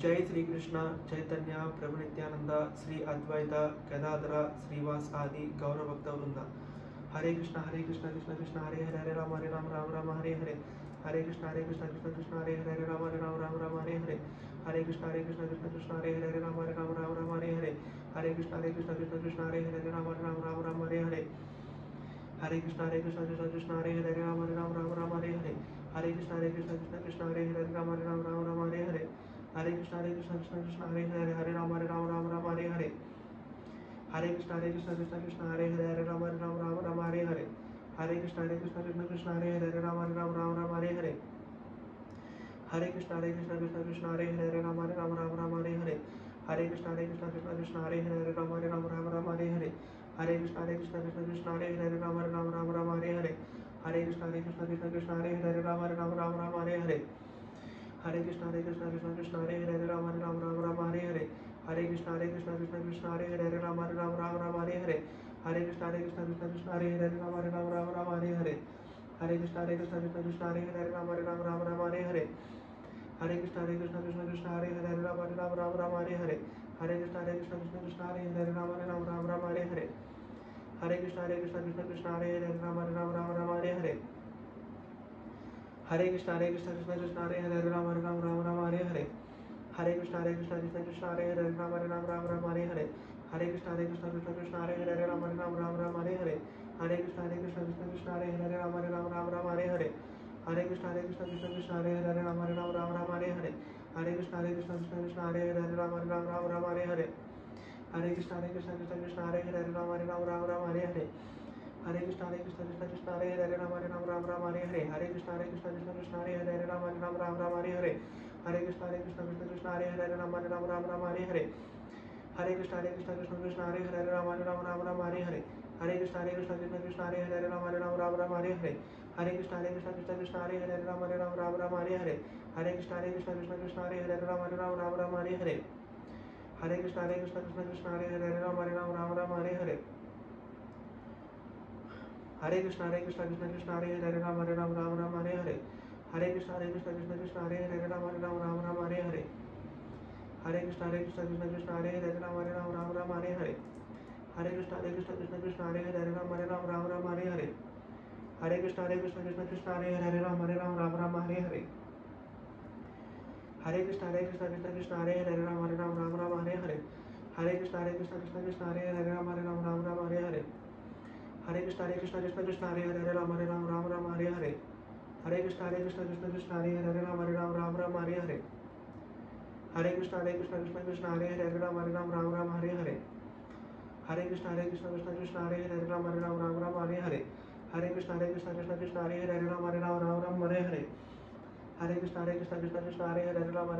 जय श्री कृष्ण चैतन्य प्रभु नित्यानंद श्री अद्वैत गदाधर श्रीवास आदि गौर भक्त वृंद। हरे कृष्ण कृष्ण कृष्ण हरे हरे हरे राम राम हरे हरे। हरे कृष्ण कृष्ण कृष्ण हरे हरे राम राम हरे हरे। हरे कृष्ण कृष्ण कृष्ण हरे हरे राम राम हरे हरे। हरे कृष्ण कृष्ण कृष्ण हरे हरे राम राम हरे हरे। हरे कृष्ण कृष्ण कृष्ण हरे हरे राम राम हरे हरे। हरे कृष्ण कृष्ण कृष्ण हरे हरे राम राम हरे हरे। हरे कृष्ण कृष्ण कृष्ण हरे हरे राम राम हरे हरे। हरे कृष्ण कृष्ण कृष्ण हरे हरे राम राम हरे हरे। हरे कृष्ण कृष्ण कृष्ण हरे हरे राम राम हरे हरे। हरे कृष्ण कृष्ण कृष्ण हरे हरे राम राम हरे हरे। हरे कृष्ण कृष्ण कृष्ण हरे हरे राम राम हरे हरे। हरे कृष्ण कृष्ण कृष्ण हरे हरे राम राम हरे हरे। हरे कृष्ण कृष्ण कृष्ण हरे हरे राम राम हरे हरे। हरे कृष्ण कृष्ण कृष्ण हरे हरे राम राम हरे हरे। हरे कृष्ण कृष्ण कृष्ण हरे हरे राम राम हरे हरे। हरे कृष्ण कृष्ण कृष्ण हरे हरे राम राम हरे हरे। हरे कृष्ण कृष्ण कृष्ण हरे हरे राम राम हरे हरे। हरे कृष्ण कृष्ण कृष्ण हरे हरे राम राम हरे हरे। हरे कृष्ण कृष्ण कृष्ण हरे हरे राम राम हरे हरे। हरे कृष्ण कृष्ण कृष्ण हरे हरे राम राम हरे हरे। हरे कृष्ण कृष्ण कृष्ण हरे हरे राम राम हरे हरे। हरे कृष्ण कृष्ण कृष्ण हरे हरे राम राम हरे हरे। हरे कृष्ण कृष्ण कृष्ण हरे हरे राम राम हरे हरे। हरे कृष्ण कृष्ण कृष्ण हरे हरे राम राम हरे हरे। हरे कृष्ण कृष्ण कृष्ण हरे हरे राम राम हरे हरे। हरे कृष्ण कृष्ण कृष्ण हरे हरे राम राम हरे हरे। हरे कृष्ण कृष्ण कृष्ण हरे हरे राम राम हरे हरे। हरे कृष्ण कृष्ण कृष्ण हरे हरे राम राम हरे हरे। हरे कृष्ण कृष्ण कृष्ण हरे हरे राम राम हरे हरे। हरे कृष्ण कृष्ण कृष्ण हरे हरे राम राम हरे हरे। हरे कृष्ण कृष्ण कृष्ण हरे हरे राम राम हरे हरे। हरे कृष्ण कृष्ण कृष्ण हरे हरे राम राम हरे हरे। हरे कृष्ण कृष्ण कृष्ण हरे हरे राम राम हरे हरे। हरे कृष्ण कृष्ण कृष्ण हरे हरे राम राम हरे हरे। हरे कृष्ण कृष्ण कृष्ण हरे हरे राम राम हरे हरे। हरे कृष्ण कृष्ण कृष्ण हरे हरे राम राम हरे हरे। हरे कृष्ण कृष्ण कृष्ण हरे हरे राम राम हरे हरे। हरे कृष्ण कृष्ण कृष्ण हरे हरे राम राम हरे हरे। हरे कृष्ण कृष्ण कृष्ण हरे हरे राम राम हरे हरे। हरे कृष्ण कृष्ण कृष्ण हरे हरे राम राम हरे हरे। हरे कृष्ण कृष्ण कृष्ण हरे हरे राम राम हरे हरे। हरे कृष्ण कृष्ण कृष्ण हरे हरे राम राम हरे हरे। हरे कृष्ण कृष्ण कृष्ण हरे हरे राम राम हरे हरे। हरे कृष्ण कृष्ण कृष्ण हरे हरे राम राम हरे हरे। हरे कृष्ण कृष्ण कृष्ण हरे हरे राम राम हरे हरे। हरे कृष्ण कृष्ण कृष्ण हरे हरे राम राम हरे हरे। हरे कृष्ण कृष्ण कृष्ण हरे हरे राम राम हरे हरे। हरे कृष्ण कृष्ण कृष्ण हरे हरे राम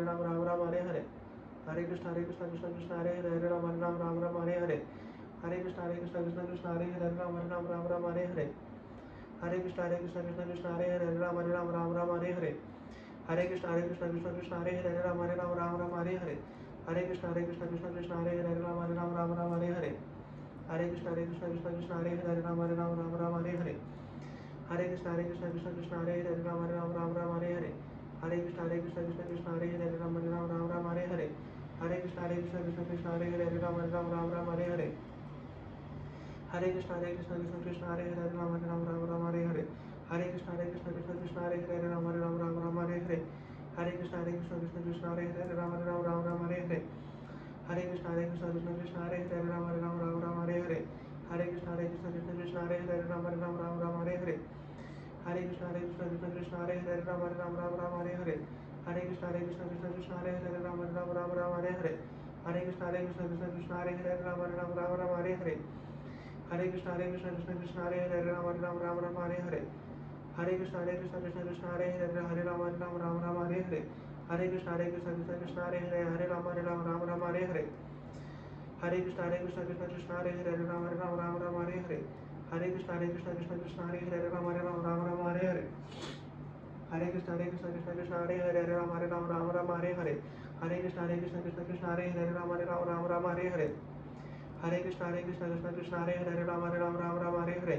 राम हरे हरे। हरे कृष्ण कृष्ण कृष्ण हरे हरे हरे राम राम राम हरे हरे हरे कृष्ण कृष्ण कृष्ण हरे हरे राम राम हरे हरे हरे कृष्ण कृष्ण कृष्ण हरे हरे राम राम हरे हरे हरे कृष्ण कृष्ण कृष्ण हरे हरे राम राम हरे हरे हरे कृष्ण कृष्ण कृष्ण हरे हरे राम राम हरे हरे हरे कृष्ण कृष्ण कृष्ण हरे हरे राम राम हरे हरे हरे कृष्ण कृष्ण कृष्ण हरे हरे राम राम हरे हरे हरे कृष्ण कृष्ण कृष्ण हरे हरे राम राम हरे हरे हरे कृष्ण कृष्ण कृष्ण हरे हरे राम राम हरे हरे हरे कृष्ण कृष्ण कृष्ण हरे हरे राम राम हरे हरे हरे कृष्ण कृष्ण कृष्ण हरे हरे राम राम हरे हरे हरे कृष्ण कृष्ण कृष्ण हरे हरे राम राम हरे हरे हरे कृष्ण कृष्ण कृष्ण हरे हरे राम राम हरे हरे हरे कृष्ण कृष्ण कृष्ण हरे हरे राम राम हरे हरे हरे कृष्ण कृष्ण कृष्ण हरे हरे राम राम हरे हरे हरे कृष्ण कृष्ण कृष्ण हरे हरे राम राम हरे हरे हरे कृष्ण कृष्ण कृष्ण हरे हरे राम राम हरे हरे हरे कृष्ण कृष्ण कृष्ण हरे हरे राम राम हरे हरे हरे कृष्ण कृष्ण कृष्ण हरे हरे हरे राम राम हरे हरे हरे कृष्ण कृष्ण कृष्ण हरे हरे राम राम हरे हरे हरे कृष्ण कृष्ण कृष्ण हरे हरे राम राम हरे हरे हरे कृष्ण कृष्ण कृष्ण हरे हरे राम राम हरे हरे हरे कृष्ण कृष्ण कृष्ण हरे हरे राम राम हरे हरे हरे कृष्ण कृष्ण कृष्ण हरे हरे राम राम हरे हरे हरे कृष्ण कृष्ण कृष्ण हरे हरे राम राम हरे हरे हरे कृष्ण कृष्ण कृष्ण हरे हरे राम राम हरे हरे हरे कृष्ण कृष्ण कृष्ण हरे हरे राम राम हरे हरे हरे कृष्ण कृष्ण कृष्ण हरे हरे राम राम हरे हरे हरे कृष्ण कृष्ण कृष्ण हरे हरे राम राम हरे हरे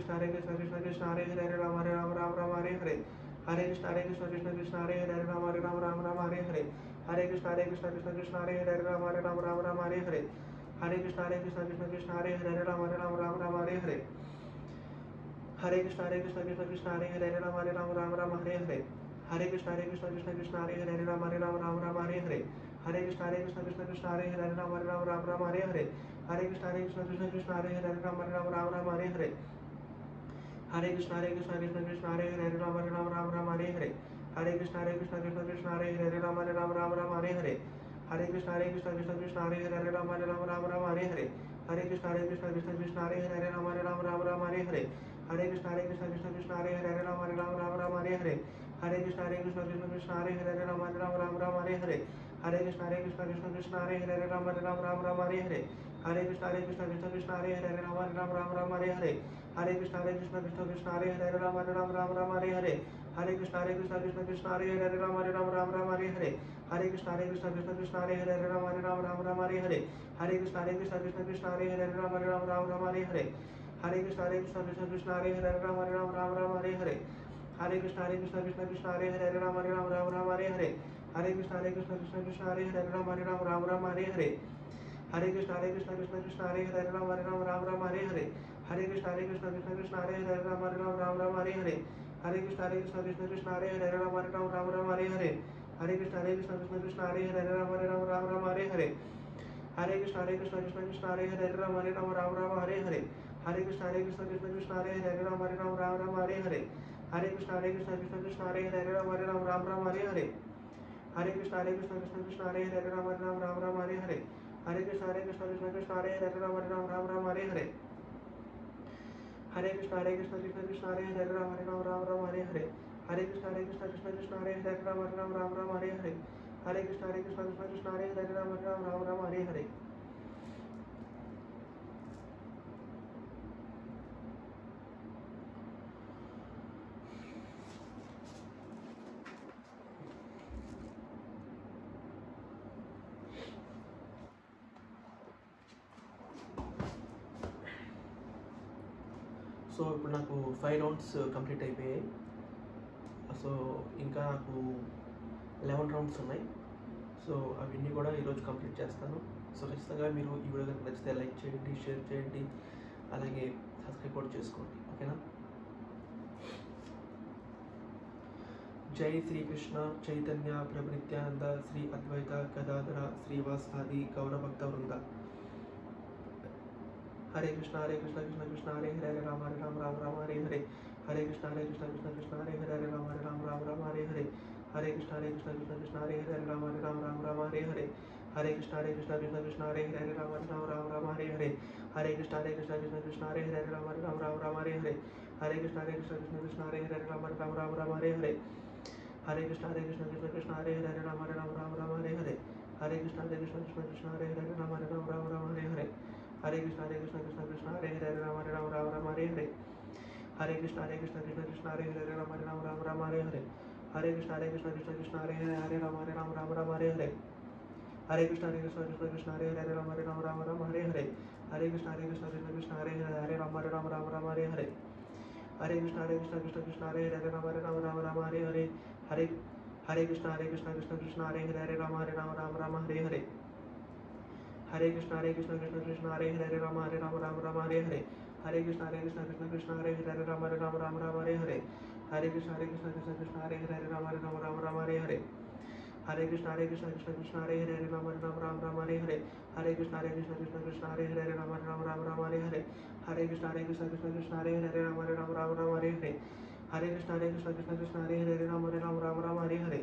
हरे कृष्ण कृष्ण कृष्ण हरे हरे राम राम हरे हरे हरे कृष्ण कृष्ण कृष्ण हरे हरे राम राम हरे हरे हरे कृष्ण कृष्ण कृष्ण हरे हरे राम राम हरे हरे हरे कृष्ण कृष्ण कृष्ण हरे हरे राम राम हरे हरे हरे कृष्ण कृष्ण कृष्ण हरे हरे राम राम हरे हरे हरे कृष्ण कृष्ण कृष्ण हरे हरे राम राम हरे हरे हरे कृष्ण कृष्ण कृष्ण हरे हरे राम राम हरे हरे हरे कृष्ण कृष्ण कृष्ण हरे हरे राम राम हरे हरे हरे कृष्ण कृष्ण कृष्ण हरे हरे राम राम हरे हरे हरे कृष्ण कृष्ण कृष्ण हरे हरे राम राम हरे हरे हरे कृष्ण कृष्ण कृष्ण हरे हरे राम राम हरे हरे हरे कृष्ण कृष्ण कृष्ण हरे हरे राम राम हरे हरे हरे कृष्ण कृष्ण कृष्ण हरे हरे राम राम हरे हरे हरे कृष्ण कृष्ण कृष्ण हरे हरे राम राम हरे हरे हरे कृष्ण कृष्ण कृष्ण हरे हरे राम राम हरे हरे हरे कृष्ण कृष्ण कृष्ण हरे हरे राम राम हरे हरे हरे कृष्ण कृष्ण कृष्ण हरे हरे राम राम हरे हरे हरे कृष्ण कृष्ण कृष्ण हरे हरे राम राम हरे हरे हरे कृष्ण कृष्ण कृष्ण हरे हरे राम राम हरे हरे हरे कृष्ण कृष्ण कृष्ण हरे हरे राम राम हरे हरे हरे कृष्ण कृष्ण कृष्ण हरे हरे राम राम हरे हरे हरे कृष्ण कृष्ण कृष्ण हरे हरे राम राम हरे हरे हरे कृष्ण कृष्ण कृष्ण हरे हरे राम राम हरे हरे हरे कृष्ण कृष्ण कृष्ण हरे हरे राम राम हरे हरे हरे कृष्ण कृष्ण कृष्ण हरे हरे राम राम हरे हरे हरे कृष्ण कृष्ण कृष्ण हरे हरे राम राम हरे हरे हरे कृष्ण कृष्ण कृष्ण हरे हरे राम राम हरे हरे हरे कृष्ण कृष्ण कृष्ण हरे हरे राम राम हरे हरे हरे कृष्ण कृष्ण कृष्ण हरे हरे राम राम हरे हरे हरे कृष्ण कृष्ण कृष्ण हरे हरे राम राम हरे हरे हरे कृष्ण कृष्ण कृष्ण हरे हरे राम राम हरे हरे సో ఇప్పుడు నాకు 5 రౌండ్స్ కంప్లీట్ అయిపోయాయి. సో ఇంకా నాకు 11 రౌండ్స్ ఉన్నాయి. సో అవన్నీ కూడా ఈరోజు కంప్లీట్ చేస్తాను. సో ఖచ్చితంగా మీరు ఈ వీడియో కనుక నచ్చితే లైక్ చేయండి, షేర్ చేయండి, అలాగే సబ్స్క్రైబ్ కూడా చేసుకోండి. ఓకేనా? జై శ్రీకృష్ణ చైతన్య ప్రభు నిత్యానంద శ్రీ అద్వైత గదాధర శ్రీవాసాది గౌరభక్త వృంద. हरे कृष्ण कृष्ण कृष्ण हरे हरे राम राम हरे हरे हरे कृष्ण कृष्ण कृष्ण हरे हरे राम राम हरे हरे हरे कृष्ण कृष्ण कृष्ण हरे हरे राम राम हरे हरे हरे कृष्ण कृष्ण कृष्ण हरे हरे राम राम हरे हरे हरे कृष्ण कृष्ण कृष्ण हरे हरे राम राम हरे हरे हरे कृष्ण कृष्ण कृष्ण हरे हरे राम राम हरे हरे हरे कृष्ण कृष्ण कृष्ण हरे हरे राम राम हरे हरे हरे कृष्ण कृष्ण कृष्ण हरे हरे राम राम हरे हरे हरे कृष्ण कृष्ण कृष्ण हरे हरे राम राम हरे हरे हरे कृष्ण कृष्ण कृष्ण हरे हरे राम राम हरे हरे हरे कृष्ण कृष्ण कृष्ण हरे हरे राम हरे हरे हरे कृष्ण कृष्ण कृष्ण हरे हरे राम हरे हरे हरे कृष्ण कृष्ण कृष्ण हरे हरे राम हरे हरे हरे कृष्ण कृष्ण कृष्ण हरे हरे राम हरे हरे हरे हरे कृष्ण कृष्ण कृष्ण हरे हरे राम हरे हरे हरे कृष्ण कृष्ण कृष्ण हरे हरे राम हरे हरे हरे कृष्ण कृष्ण कृष्ण हरे हरे राम हरे हरे हरे कृष्ण कृष्ण कृष्ण हरे हरे राम हरे हरे हरे कृष्ण कृष्ण कृष्ण हरे हरे राम हरे हरे हरे कृष्ण कृष्ण कृष्ण हरे हरे राम हरे हरे हरे कृष्ण कृष्ण कृष्ण हरे हरे राम हरे हरे हरे कृष्ण कृष्ण कृष्ण हरे हरे राम हरे हरे हरे कृष्ण कृष्ण कृष्ण हरे हरे राम हरे हरे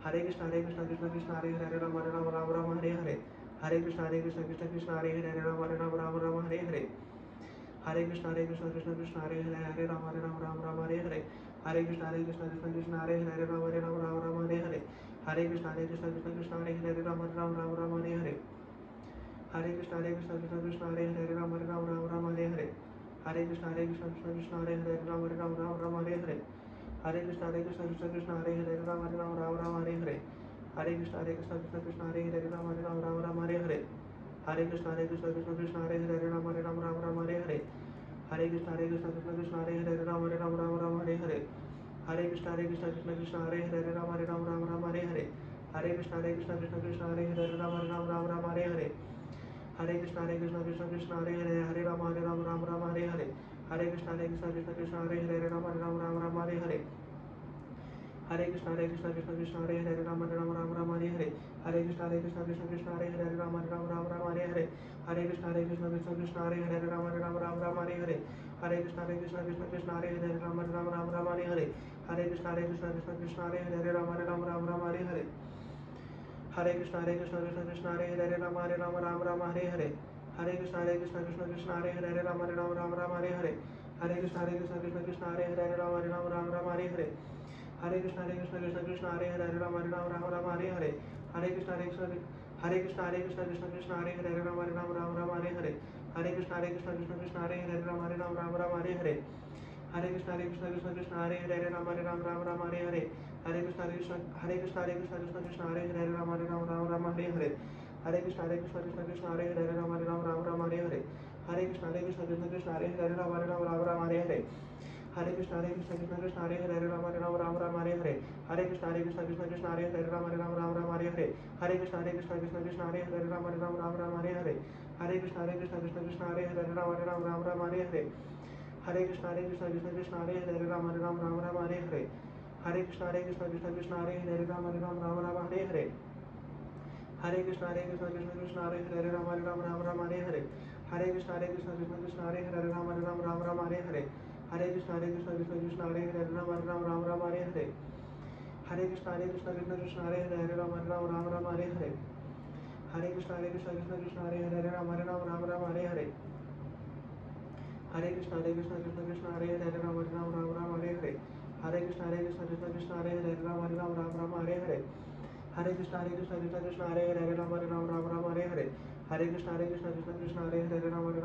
हरे कृष्ण कृष्ण कृष्ण हरे हरे राम हरे हरे हरे कृष्ण कृष्ण कृष्ण हरे हरे राम हरे हरे हरे कृष्ण कृष्ण कृष्ण हरे हरे राम हरे हरे हरे कृष्ण कृष्ण कृष्ण हरे हरे राम हरे हरे हरे कृष्ण कृष्ण कृष्ण हरे हरे राम हरे हरे हरे कृष्ण कृष्ण कृष्ण हरे हरे राम हरे हरे हरे कृष्ण कृष्ण कृष्ण हरे हरे राम हरे हरे हरे कृष्ण कृष्ण कृष्ण हरे हरे राम हरे हरे हरे कृष्ण कृष्ण कृष्ण हरे हरे राम हरे हरे हरे कृष्ण कृष्ण कृष्ण हरे हरे राम हरे हरे हरे कृष्ण कृष्ण कृष्ण हरे हरे राम हरे हरे हरे कृष्ण कृष्ण कृष्ण हरे हरे राम हरे हरे हरे कृष्ण कृष्ण कृष्ण हरे हरे राम हरे हरे हरे कृष्ण कृष्ण कृष्ण हरे हरे राम हरे हरे हरे कृष्ण कृष्ण कृष्ण हरे हरे राम हरे हरे हरे कृष्ण कृष्ण कृष्ण हरे हरे राम हरे हरे हरे कृष्ण कृष्ण कृष्ण हरे हरे राम हरे हरे हरे कृष्ण कृष्ण कृष्ण हरे हरे राम हरे हरे हरे कृष्ण कृष्ण कृष्ण हरे हरे राम हरे हरे हरे कृष्ण कृष्ण कृष्ण हरे हरे राम हरे हरे हरे कृष्ण कृष्ण कृष्ण हरे हरे राम हरे हरे हरे कृष्ण कृष्ण कृष्ण हरे हरे राम हरे हरे हरे कृष्ण कृष्ण कृष्ण हरे हरे राम हरे हरे हरे कृष्ण कृष्ण कृष्ण हरे हरे राम हरे हरे हरे कृष्ण कृष्ण कृष्ण हरे हरे राम हरे हरे हरे कृष्ण कृष्ण कृष्ण हरे हरे राम हरे हरे हरे कृष्ण कृष्ण कृष्ण हरे हरे राम हरे हरे हरे कृष्ण कृष्ण कृष्ण हरे हरे राम हरे हरे हरे कृष्ण कृष्ण कृष्ण हरे हरे राम हरे हरे हरे कृष्ण कृष्ण कृष्ण हरे हरे राम हरे हरे हरे कृष्ण कृष्ण कृष्ण हरे हरे राम हरे हरे हरे कृष्ण कृष्ण कृष्ण कृष्ण हरे हरे राम हरे हरे हरे कृष्ण कृष्ण कृष्ण कृष्ण हरे हरे राम हरे हरे हरे कृष्ण कृष्ण कृष्ण कृष्ण हरे हरे राम हरे हरे हरे कृष्ण कृष्ण कृष्ण कृष्ण हरे हरे राम हरे हरे हरे कृष्ण कृष्ण कृष्ण कृष्ण हरे हरे राम हरे हरे हरे कृष्ण कृष्ण कृष्ण कृष्ण हरे हरे राम हरे हरे हरे कृष्ण कृष्ण कृष्ण कृष्ण हरे हरे राम हरे हरे हरे कृष्ण कृष्ण कृष्ण कृष्ण हरे हरे राम हरे हरे हरे कृष्ण कृष्ण कृष्ण कृष्ण हरे हरे राम हरे हरे हरे कृष्ण कृष्ण कृष्ण हरे हरे राम हरे हरे हरे कृष्ण कृष्ण कृष्ण कृष्ण हरे हरे राम हरे हरे हरे कृष्ण कृष्ण कृष्ण कृष्ण हरे हरे राम हरे हरे हरे कृष्ण कृष्ण कृष्ण कृष्ण हरे हरे राम हरे हरे हरे कृष्ण कृष्ण कृष्ण कृष्ण हरे हरे राम हरे हरे हरे कृष्ण कृष्ण कृष्ण कृष्ण हरे हरे राम हरे हरे हरे कृष्ण कृष्ण कृष्ण कृष्ण हरे हरे राम हरे हरे हरे कृष्ण कृष्ण कृष्ण हरे हरे राम हरे हरे हरे कृष्ण कृष्ण कृष्ण हरे हरे राम हरे हरे हरे कृष्ण कृष्ण कृष्ण कृष्ण हरे हरे राम हरे हरे हरे कृष्ण कृष्ण कृष्ण कृष्ण हरे हरे राम हरे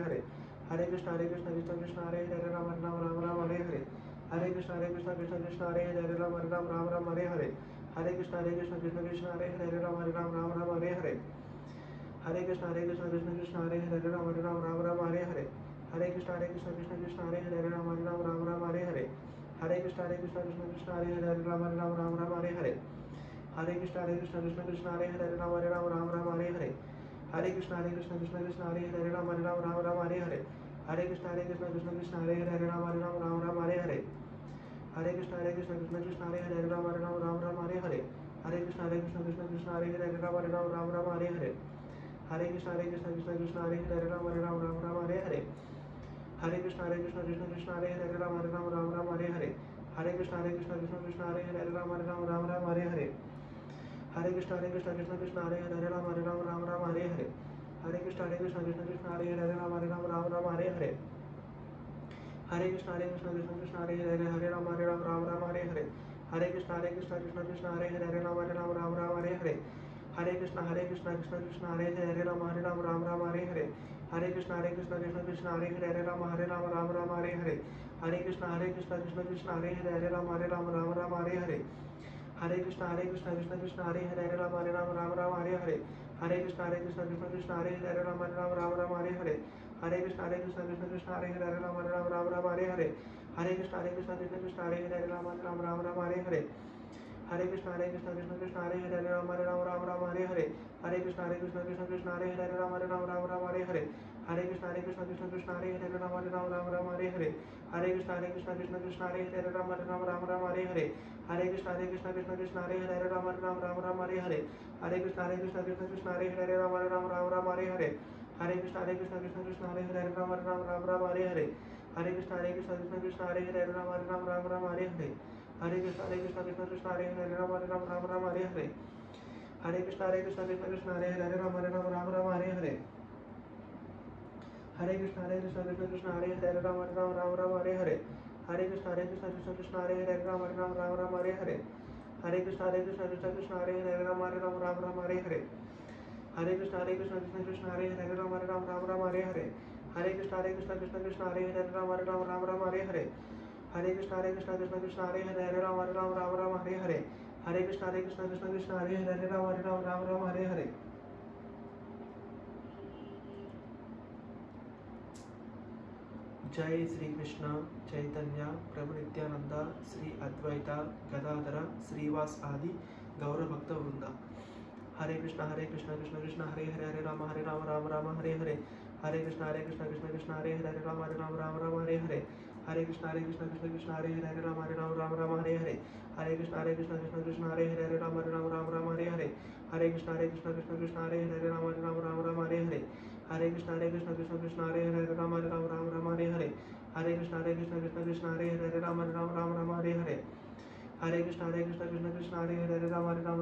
हरे हरे कृष्ण कृष्ण कृष्ण कृष्ण हरे हरे राम हरे हरे हरे कृष्ण कृष्ण कृष्ण कृष्ण हरे हरे राम हरे हरे हरे कृष्ण कृष्ण कृष्ण कृष्ण हरे हरे राम हरे हरे हरे कृष्ण कृष्ण कृष्ण कृष्ण हरे हरे राम हरे हरे हरे कृष्ण कृष्ण कृष्ण कृष्ण हरे हरे राम हरे हरे हरे कृष्ण कृष्ण कृष्ण कृष्ण हरे हरे राम हरे हरे हरे कृष्ण कृष्ण कृष्ण कृष्ण हरे हरे राम हरे हरे हरे कृष्ण कृष्ण कृष्ण कृष्ण हरे हरे राम हरे हरे हरे कृष्ण कृष्ण कृष्ण कृष्ण हरे हरे राम हरे हरे हरे कृष्ण कृष्ण कृष्ण कृष्ण हरे हरे राम हरे हरे हरे कृष्ण कृष्ण कृष्ण कृष्ण हरे हरे राम हरे हरे हरे कृष्णा कृष्ण कृष्ण हरे हरे राम राम राम हरे हरे। हरे कृष्ण कृष्ण कृष्ण हरे हरे राम राम राम हरे हरे। हरे कृष्ण कृष्ण कृष्ण हरे हरे राम राम हरे हरे। हरे कृष्ण कृष्ण कृष्ण हरे हरे राम राम हरे हरे। हरे कृष्ण कृष्ण कृष्ण हरे हरे राम राम हरे हरे। हरे कृष्ण कृष्ण कृष्ण हरे हरे राम राम हरे हरे। हरे कृष्ण कृष्ण कृष्ण हरे हरे राम राम हरे हरे। हरे कृष्ण कृष्ण कृष्ण हरे हरे राम राम हरे हरे। हरे कृष्ण कृष्ण कृष्ण हरे हरे राम राम हरे हरे। हरे कृष्ण कृष्ण कृष्ण हरे हरे राम राम हरे हरे। हरे कृष्ण कृष्ण कृष्ण हरे हरे राम राम हरे हरे। हरे कृष्ण कृष्ण कृष्ण हरे हरे राम राम हरे हरे। हरे कृष्ण कृष्ण कृष्ण हरे हरे राम राम हरे हरे। हरे कृष्ण कृष्ण कृष्ण हरे हरे राम राम हरे हरे। हरे कृष्ण कृष्ण कृष्ण हरे हरे राम राम हरे हरे। हरे कृष्ण कृष्ण कृष्ण हरे हरे राम राम हरे हरे। हरे कृष्ण कृष्ण कृष्ण हरे हरे राम राम हरे हरे। हरे कृष्ण कृष्ण कृष्ण हरे हरे राम राम हरे हरे। हरे कृष्ण कृष्ण कृष्ण हरे हरे राम राम हरे हरे। हरे कृष्ण कृष्ण कृष्ण हरे हरे राम राम हरे हरे। हरे कृष्ण कृष्ण कृष्ण हरे हरे राम राम हरे हरे। हरे कृष्ण कृष्ण कृष्ण हरे हरे राम राम हरे हरे। हरे कृष्ण कृष्ण कृष्ण हरे हरे राम राम हरे हरे। हरे कृष्ण कृष्ण कृष्ण हरे हरे राम राम हरे हरे। जय श्री कृष्ण चैतन्य प्रभु नित्यानंद श्री अद्वैता गदाधर श्रीवास आदि गौर भक्त वृंदा। हरे कृष्ण कृष्ण कृष्ण हरे हरे हरे राम राम राम हरे हरे। हरे कृष्ण कृष्ण कृष्ण हरे हरे राम राम हरे हरे। हरे कृष्ण कृष्ण कृष्ण हरे हरे राम राम हरे हरे। हरे कृष्ण कृष्ण कृष्ण हरे हरे राम राम हरे हरे। हरे कृष्ण कृष्ण कृष्ण हरे हरे राम राम हरे हरे। हरे कृष्ण कृष्ण कृष्ण हरे हरे राम राम हरे हरे। हरे कृष्ण कृष्ण कृष्ण हरे हरे राम राम हरे हरे। हरे कृष्ण कृष्ण कृष्ण हरे हरे राम राम हरे हरे। हरे कृष्ण कृष्ण कृष्ण हरे हरे राम राम हरे हरे। हरे कृष्ण कृष्ण कृष्ण हरे हरे राम राम हरे हरे। हरे कृष्ण कृष्ण कृष्ण हरे हरे राम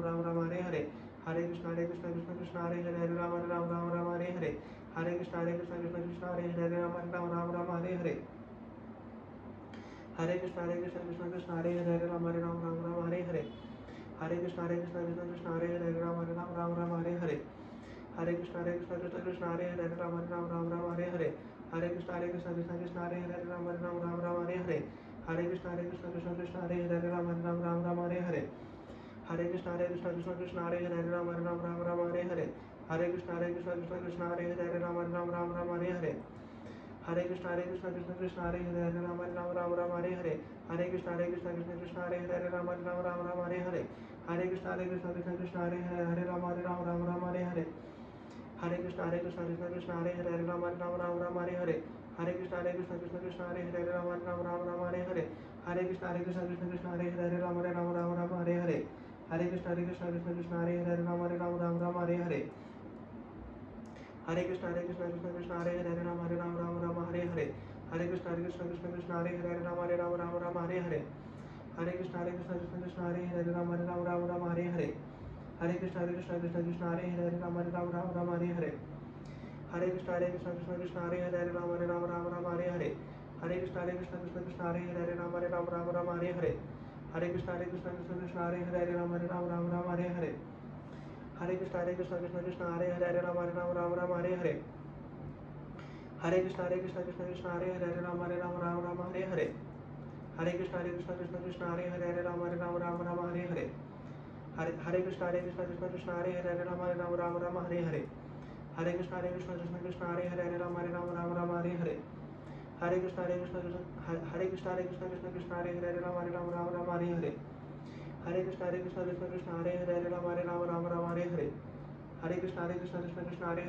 राम हरे हरे। हरे कृष्ण कृष्ण कृष्ण हरे हरे राम राम हरे हरे। हरे कृष्ण कृष्ण कृष्ण हरे हरे राम राम हरे हरे। हरे कृष्ण कृष्ण कृष्ण हरे हरे राम राम हरे हरे। हरे कृष्ण कृष्ण कृष्ण हरे हरे राम राम हरे हरे। हरे कृष्ण कृष्ण कृष्ण हरे हरे राम राम हरे हरे। हरे कृष्ण कृष्ण कृष्ण हरे हरे राम राम हरे हरे। हरे कृष्ण कृष्ण कृष्ण हरे हरे राम राम हरे हरे। हरे कृष्ण कृष्ण कृष्ण हरे हरे राम राम हरे हरे। हरे कृष्ण कृष्ण कृष्ण हरे हरे राम राम हरे हरे। हरे कृष्ण कृष्ण कृष्ण हरे हरे राम राम हरे हरे। हरे कृष्ण कृष्ण कृष्ण हरे हरे राम राम हरे हरे। हरे कृष्ण कृष्ण कृष्ण हरे हरे राम राम हरे हरे। हरे कृष्ण कृष्ण कृष्ण हरे हरे राम राम हरे हरे। हरे कृष्ण कृष्ण कृष्ण हरे हरे राम राम हरे हरे। हरे कृष्ण कृष्ण कृष्ण हरे हरे राम राम हरे हरे। हरे कृष्ण कृष्ण कृष्ण हरे हरे राम राम हरे हरे। हरे कृष्ण कृष्ण कृष्ण हरे हरे राम राम हरे हरे। हरे कृष्ण कृष्ण कृष्ण हरे हरे राम राम हरे हरे। हरे कृष्ण कृष्ण कृष्ण हरे हरे राम राम हरे हरे। हरे कृष्ण कृष्ण कृष्ण हरे हरे राम राम हरे हरे। हरे कृष्ण कृष्ण कृष्ण हरे हरे राम राम हरे हरे। हरे कृष्ण कृष्ण कृष्ण हरे हरे राम राम हरे हरे। हरे कृष्ण कृष्ण कृष्ण हरे हरे राम राम हरे हरे। हरे कृष्ण कृष्ण कृष्ण हरे हरे राम राम हरे हरे। हरे कृष्ण कृष्ण कृष्ण हरे हरे राम राम हरे हरे। हरे कृष्ण कृष्ण कृष्ण हरे हरे राम राम हरे हरे। हरे कृष्ण कृष्ण कृष्ण हरे हरे राम राम हरे हरे। हरे कृष्ण कृष्ण कृष्ण हरे हरे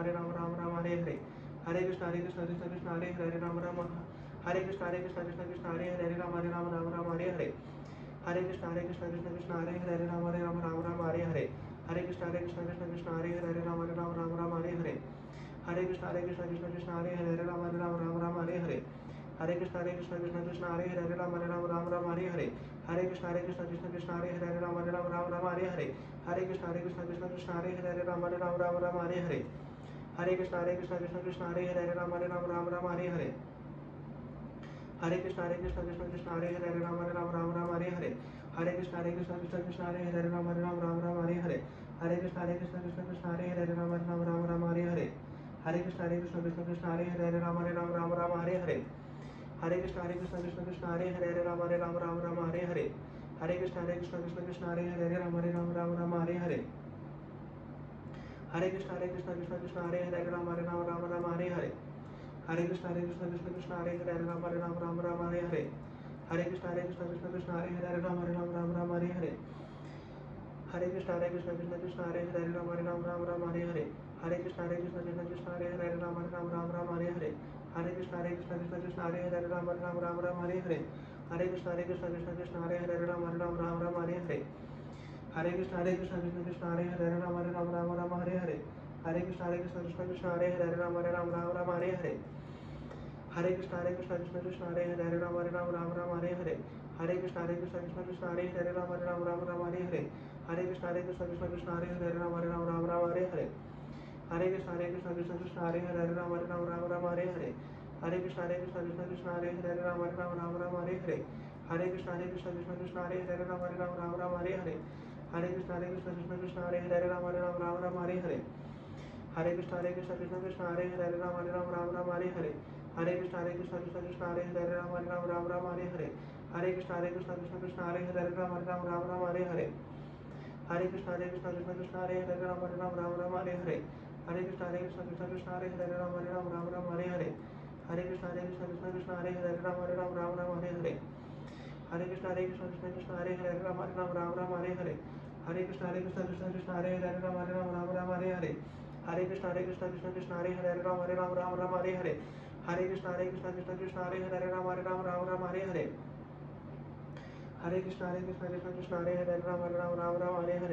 राम राम हरे हरे। हरे कृष्ण कृष्ण कृष्ण हरे हरे राम हरे कृष्ण कृष्ण कृष्ण हरे हरे राम राम हरे हरे। हरे कृष्ण कृष्ण कृष्ण हरे हरे राम राम हरे हरे। हरे कृष्ण कृष्ण कृष्ण हरे हरे राम राम हरे हरे। हरे कृष्ण कृष्ण कृष्ण हरे हरे राम राम हरे हरे। हरे कृष्ण कृष्ण कृष्ण हरे हरे राम राम हरे हरे। हरे कृष्ण कृष्ण कृष्ण हरे हरे राम राम हरे हरे। हरे कृष्ण कृष्ण कृष्ण हरे हरे राम राम हरे हरे। हरे कृष्ण कृष्ण कृष्ण हरे हरे राम राम हरे हरे। हरे कृष्ण कृष्ण कृष्ण हरे हरे राम राम हरे हरे। हरे कृष्ण कृष्ण कृष्ण हरे हरे राम राम हरे हरे। हरे कृष्ण कृष्ण कृष्ण हरे हरे राम राम राम हरे हरे हरे कृष्ण कृष्ण हरे हरे राम राम हरे हरे हरे कृष्ण कृष्ण कृष्ण हरे हरे राम राम हरे हरे हरे कृष्ण कृष्ण हरे हरे राम राम हरे हरे हरे कृष्ण कृष्ण कृष्ण हरे हरे राम राम हरे हरे हरे कृष्ण कृष्ण हरे हरे राम राम हरे हरे हरे कृष्ण कृष्ण कृष्ण हरे हरे राम राम हरे हरे हरे कृष्ण कृष्ण कृष्ण हरे हरे राम राम हरे हरे हरे कृष्ण कृष्ण कृष्ण हरे हरे राम राम हरे हरे हरे कृष्ण कृष्ण कृष्ण हरे हरे राम राम हरे हरे हरे कृष्ण कृष्ण कृष्ण हरे हरे राम राम हरे हरे हरे कृष्ण कृष्ण कृष्ण हरे हरे राम राम हरे हरे हरे कृष्ण कृष्ण कृष्ण हरे हरे राम राम हरे हरे हरे कृष्ण कृष्ण कृष्ण हरे हरे राम राम हरे हरे हरे कृष्ण कृष्ण कृष्ण हरे हरे राम राम हरे हरे हरे कृष्ण कृष्ण कृष्ण हरे हरे राम राम हरे हरे हरे कृष्ण कृष्ण कृष्ण हरे हरे राम राम हरे हरे हरे कृष्ण कृष्ण कृष्ण हरे हरे राम राम हरे हरे हरे कृष्ण कृष्ण कृष्ण हरे हरे राम राम हरे हरे हरे कृष्ण कृष्ण कृष्ण हरे हरे राम राम हरे हरे हरे कृष्ण कृष्ण कृष्ण हरे हरे राम राम हरे हरे हरे कृष्ण कृष्ण कृष्ण हरे हरे राम राम हरे हरे हरे कृष्ण कृष्ण कृष्ण हरे हरे राम राम हरे हरे हरे कृष्ण कृष्ण कृष्ण हरे हरे राम राम हरे हरे हरे कृष्ण कृष्ण कृष्ण हरे हरे राम राम हरे हरे हरे कृष्ण कृष्ण कृष्ण हरे हरे राम राम हरे हरे हरे कृष्ण कृष्ण कृष्ण हरे हरे राम राम हरे हरे हरे कृष्ण कृष्ण कृष्ण हरे हरे राम राम हरे हरे हरे कृष्ण कृष्ण कृष्ण हरे हरे राम राम हरे हरे हरे कृष्ण कृष्ण कृष्ण हरे हरे राम राम हरे हरे हरे कृष्ण कृष्ण कृष्ण हरे हरे राम राम हरे हरे हरे कृष्ण कृष्ण कृष्ण हरे हरे राम राम हरे हरे हरे कृष्ण कृष्ण कृष्ण हरे हरे राम राम हरे हरे हरे कृष्ण कृष्ण कृष्ण हरे हरे राम राम हरे हरे हरे कृष्ण कृष्ण कृष्ण हरे हरे राम राम हरे हरे हरे कृष्ण कृष्ण कृष्ण हरे हरे राम राम हरे हरे हरे कृष्ण कृष्ण कृष्ण हरे हरे राम राम हरे हरे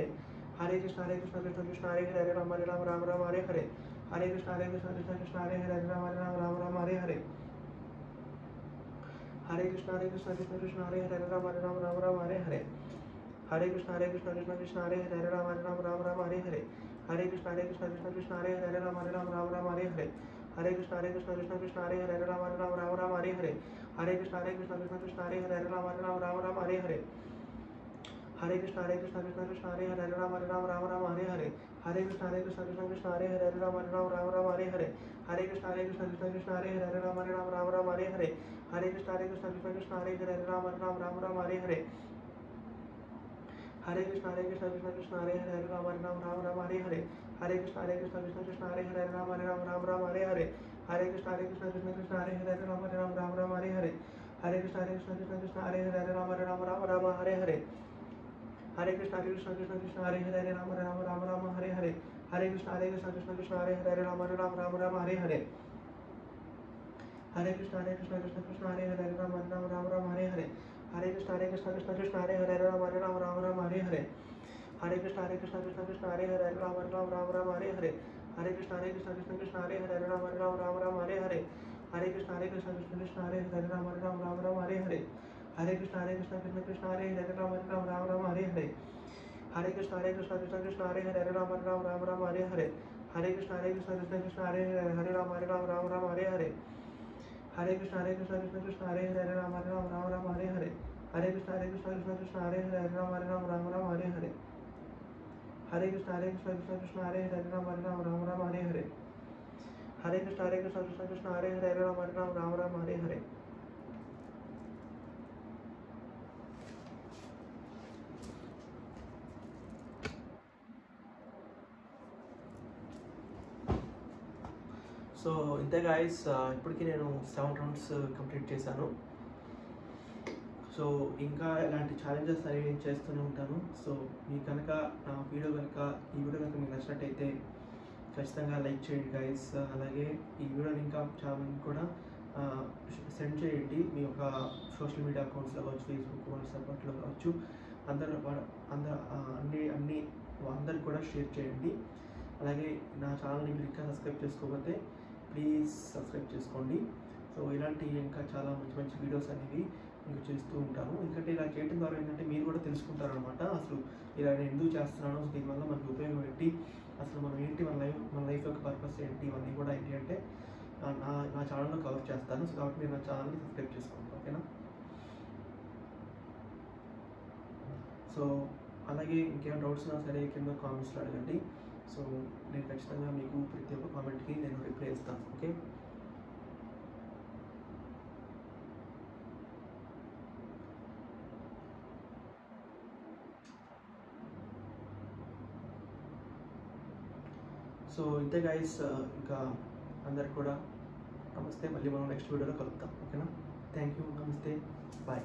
हरे कृष्ण कृष्ण कृष्ण हरे हरे राम राम हरे हरे हरे कृष्ण कृष्ण कृष्ण हरे हरे राम राम हरे हरे हरे कृष्ण कृष्ण कृष्ण हरे हरे राम राम हरे हरे हरे कृष्ण कृष्ण कृष्ण हरे हरे राम राम हरे हरे हरे कृष्ण कृष्ण कृष्ण हरे हरे राम राम हरे हरे हरे कृष्ण कृष्ण कृष्ण हरे हरे राम राम हरे हरे हरे कृष्ण कृष्ण कृष्ण हरे हरे राम राम हरे हरे हरे कृष्ण कृष्ण कृष्ण हरे हरे राम राम हरे हरे हरे कृष्ण कृष्ण कृष्ण हरे हरे राम राम हरे हरे हरे कृष्ण कृष्ण कृष्ण हरे हरे राम राम हरे हरे हरे कृष्ण कृष्ण कृष्ण हरे हरे राम राम हरे हरे हरे कृष्ण कृष्ण कृष्ण हरे हरे राम राम हरे हरे हरे कृष्ण कृष्ण कृष्ण हरे हरे राम राम हरे हरे हरे कृष्ण कृष्ण कृष्ण हरे हरे राम राम हरे हरे हरे कृष्ण कृष्ण कृष्ण हरे हरे राम राम हरे हरे हरे कृष्ण कृष्ण कृष्ण हरे हरे राम राम हरे हरे हरे कृष्ण कृष्ण कृष्ण हरे हरे राम राम हरे हरे हरे कृष्ण कृष्ण कृष्ण हरे हरे राम राम हरे हरे हरे कृष्ण कृष्ण कृष्ण हरे हरे राम हरे हरे हरे कृष्ण कृष्ण कृष्ण हरे हरे राम राम हरे हरे हरे कृष्ण कृष्ण कृष्ण हरे हरे राम राम हरे हरे हरे कृष्ण कृष्ण कृष्ण हरे हरे राम राम हरे हरे हरे कृष्ण कृष्ण कृष्ण हरे हरे राम राम हरे हरे సో ఇంతే గాయస్, ఇప్పటికీ నేను 7 రౌండ్స్ కంప్లీట్ చేశాను. సో ఇంకా ఇలాంటి ఛాలెంజెస్ అనేవి నేను చేస్తూనే ఉంటాను. సో మీకు కనుక నా వీడియో కనుక ఈ వీడియో కనుక మీకు నచ్చినట్టయితే ఖచ్చితంగా లైక్ చేయండి గాయస్. అలాగే ఈ వీడియోని ఇంకా చాలా మందికి కూడా సెండ్ చేయండి. మీ యొక్క సోషల్ మీడియా అకౌంట్స్లో కావచ్చు, ఫేస్బుక్, వాట్సాప్లో కావచ్చు, అందరికి కూడా షేర్ చేయండి. అలాగే నా ఛానల్ని మీరు ఇంకా సబ్స్క్రైబ్ చేసుకోకపోతే ప్లీజ్ సబ్స్క్రైబ్ చేసుకోండి. సో ఇలాంటి ఇంకా చాలా మంచి మంచి వీడియోస్ అనేవి మీకు చేస్తూ ఉంటాను. ఎందుకంటే ఇలా చేయడం ద్వారా ఏంటంటే మీరు కూడా తెలుసుకుంటారు అనమాట. అసలు ఇలా నేను ఎందుకు చేస్తున్నాను, దీనివల్ల మనకు ఉపయోగం ఏంటి, అసలు మనం ఏంటి, మన లైఫ్ యొక్క పర్పస్ ఏంటి, ఇవన్నీ కూడా ఏంటి అంటే నా ఛానల్లో కవర్ చేస్తాను. సో కాబట్టి మీరు నా ఛానల్ని సబ్స్క్రైబ్ చేసుకోండి, ఓకేనా. సో అలాగే ఇంకేమైనా డౌట్స్ ఉన్నా సరే కింద కామెంట్స్లో అడగండి. సో నేను ఖచ్చితంగా మీకు ప్రతి ఒక్క కామెంట్కి నేను రిప్లై ఇస్తాను. ఓకే, సో ఇంతే గైస్. ఇంకా అందరికి కూడా నమస్తే. మళ్ళీ మనం నెక్స్ట్ వీడియోలో కలుద్దాం. ఓకేనా? Thank you. నమస్తే. బాయ్.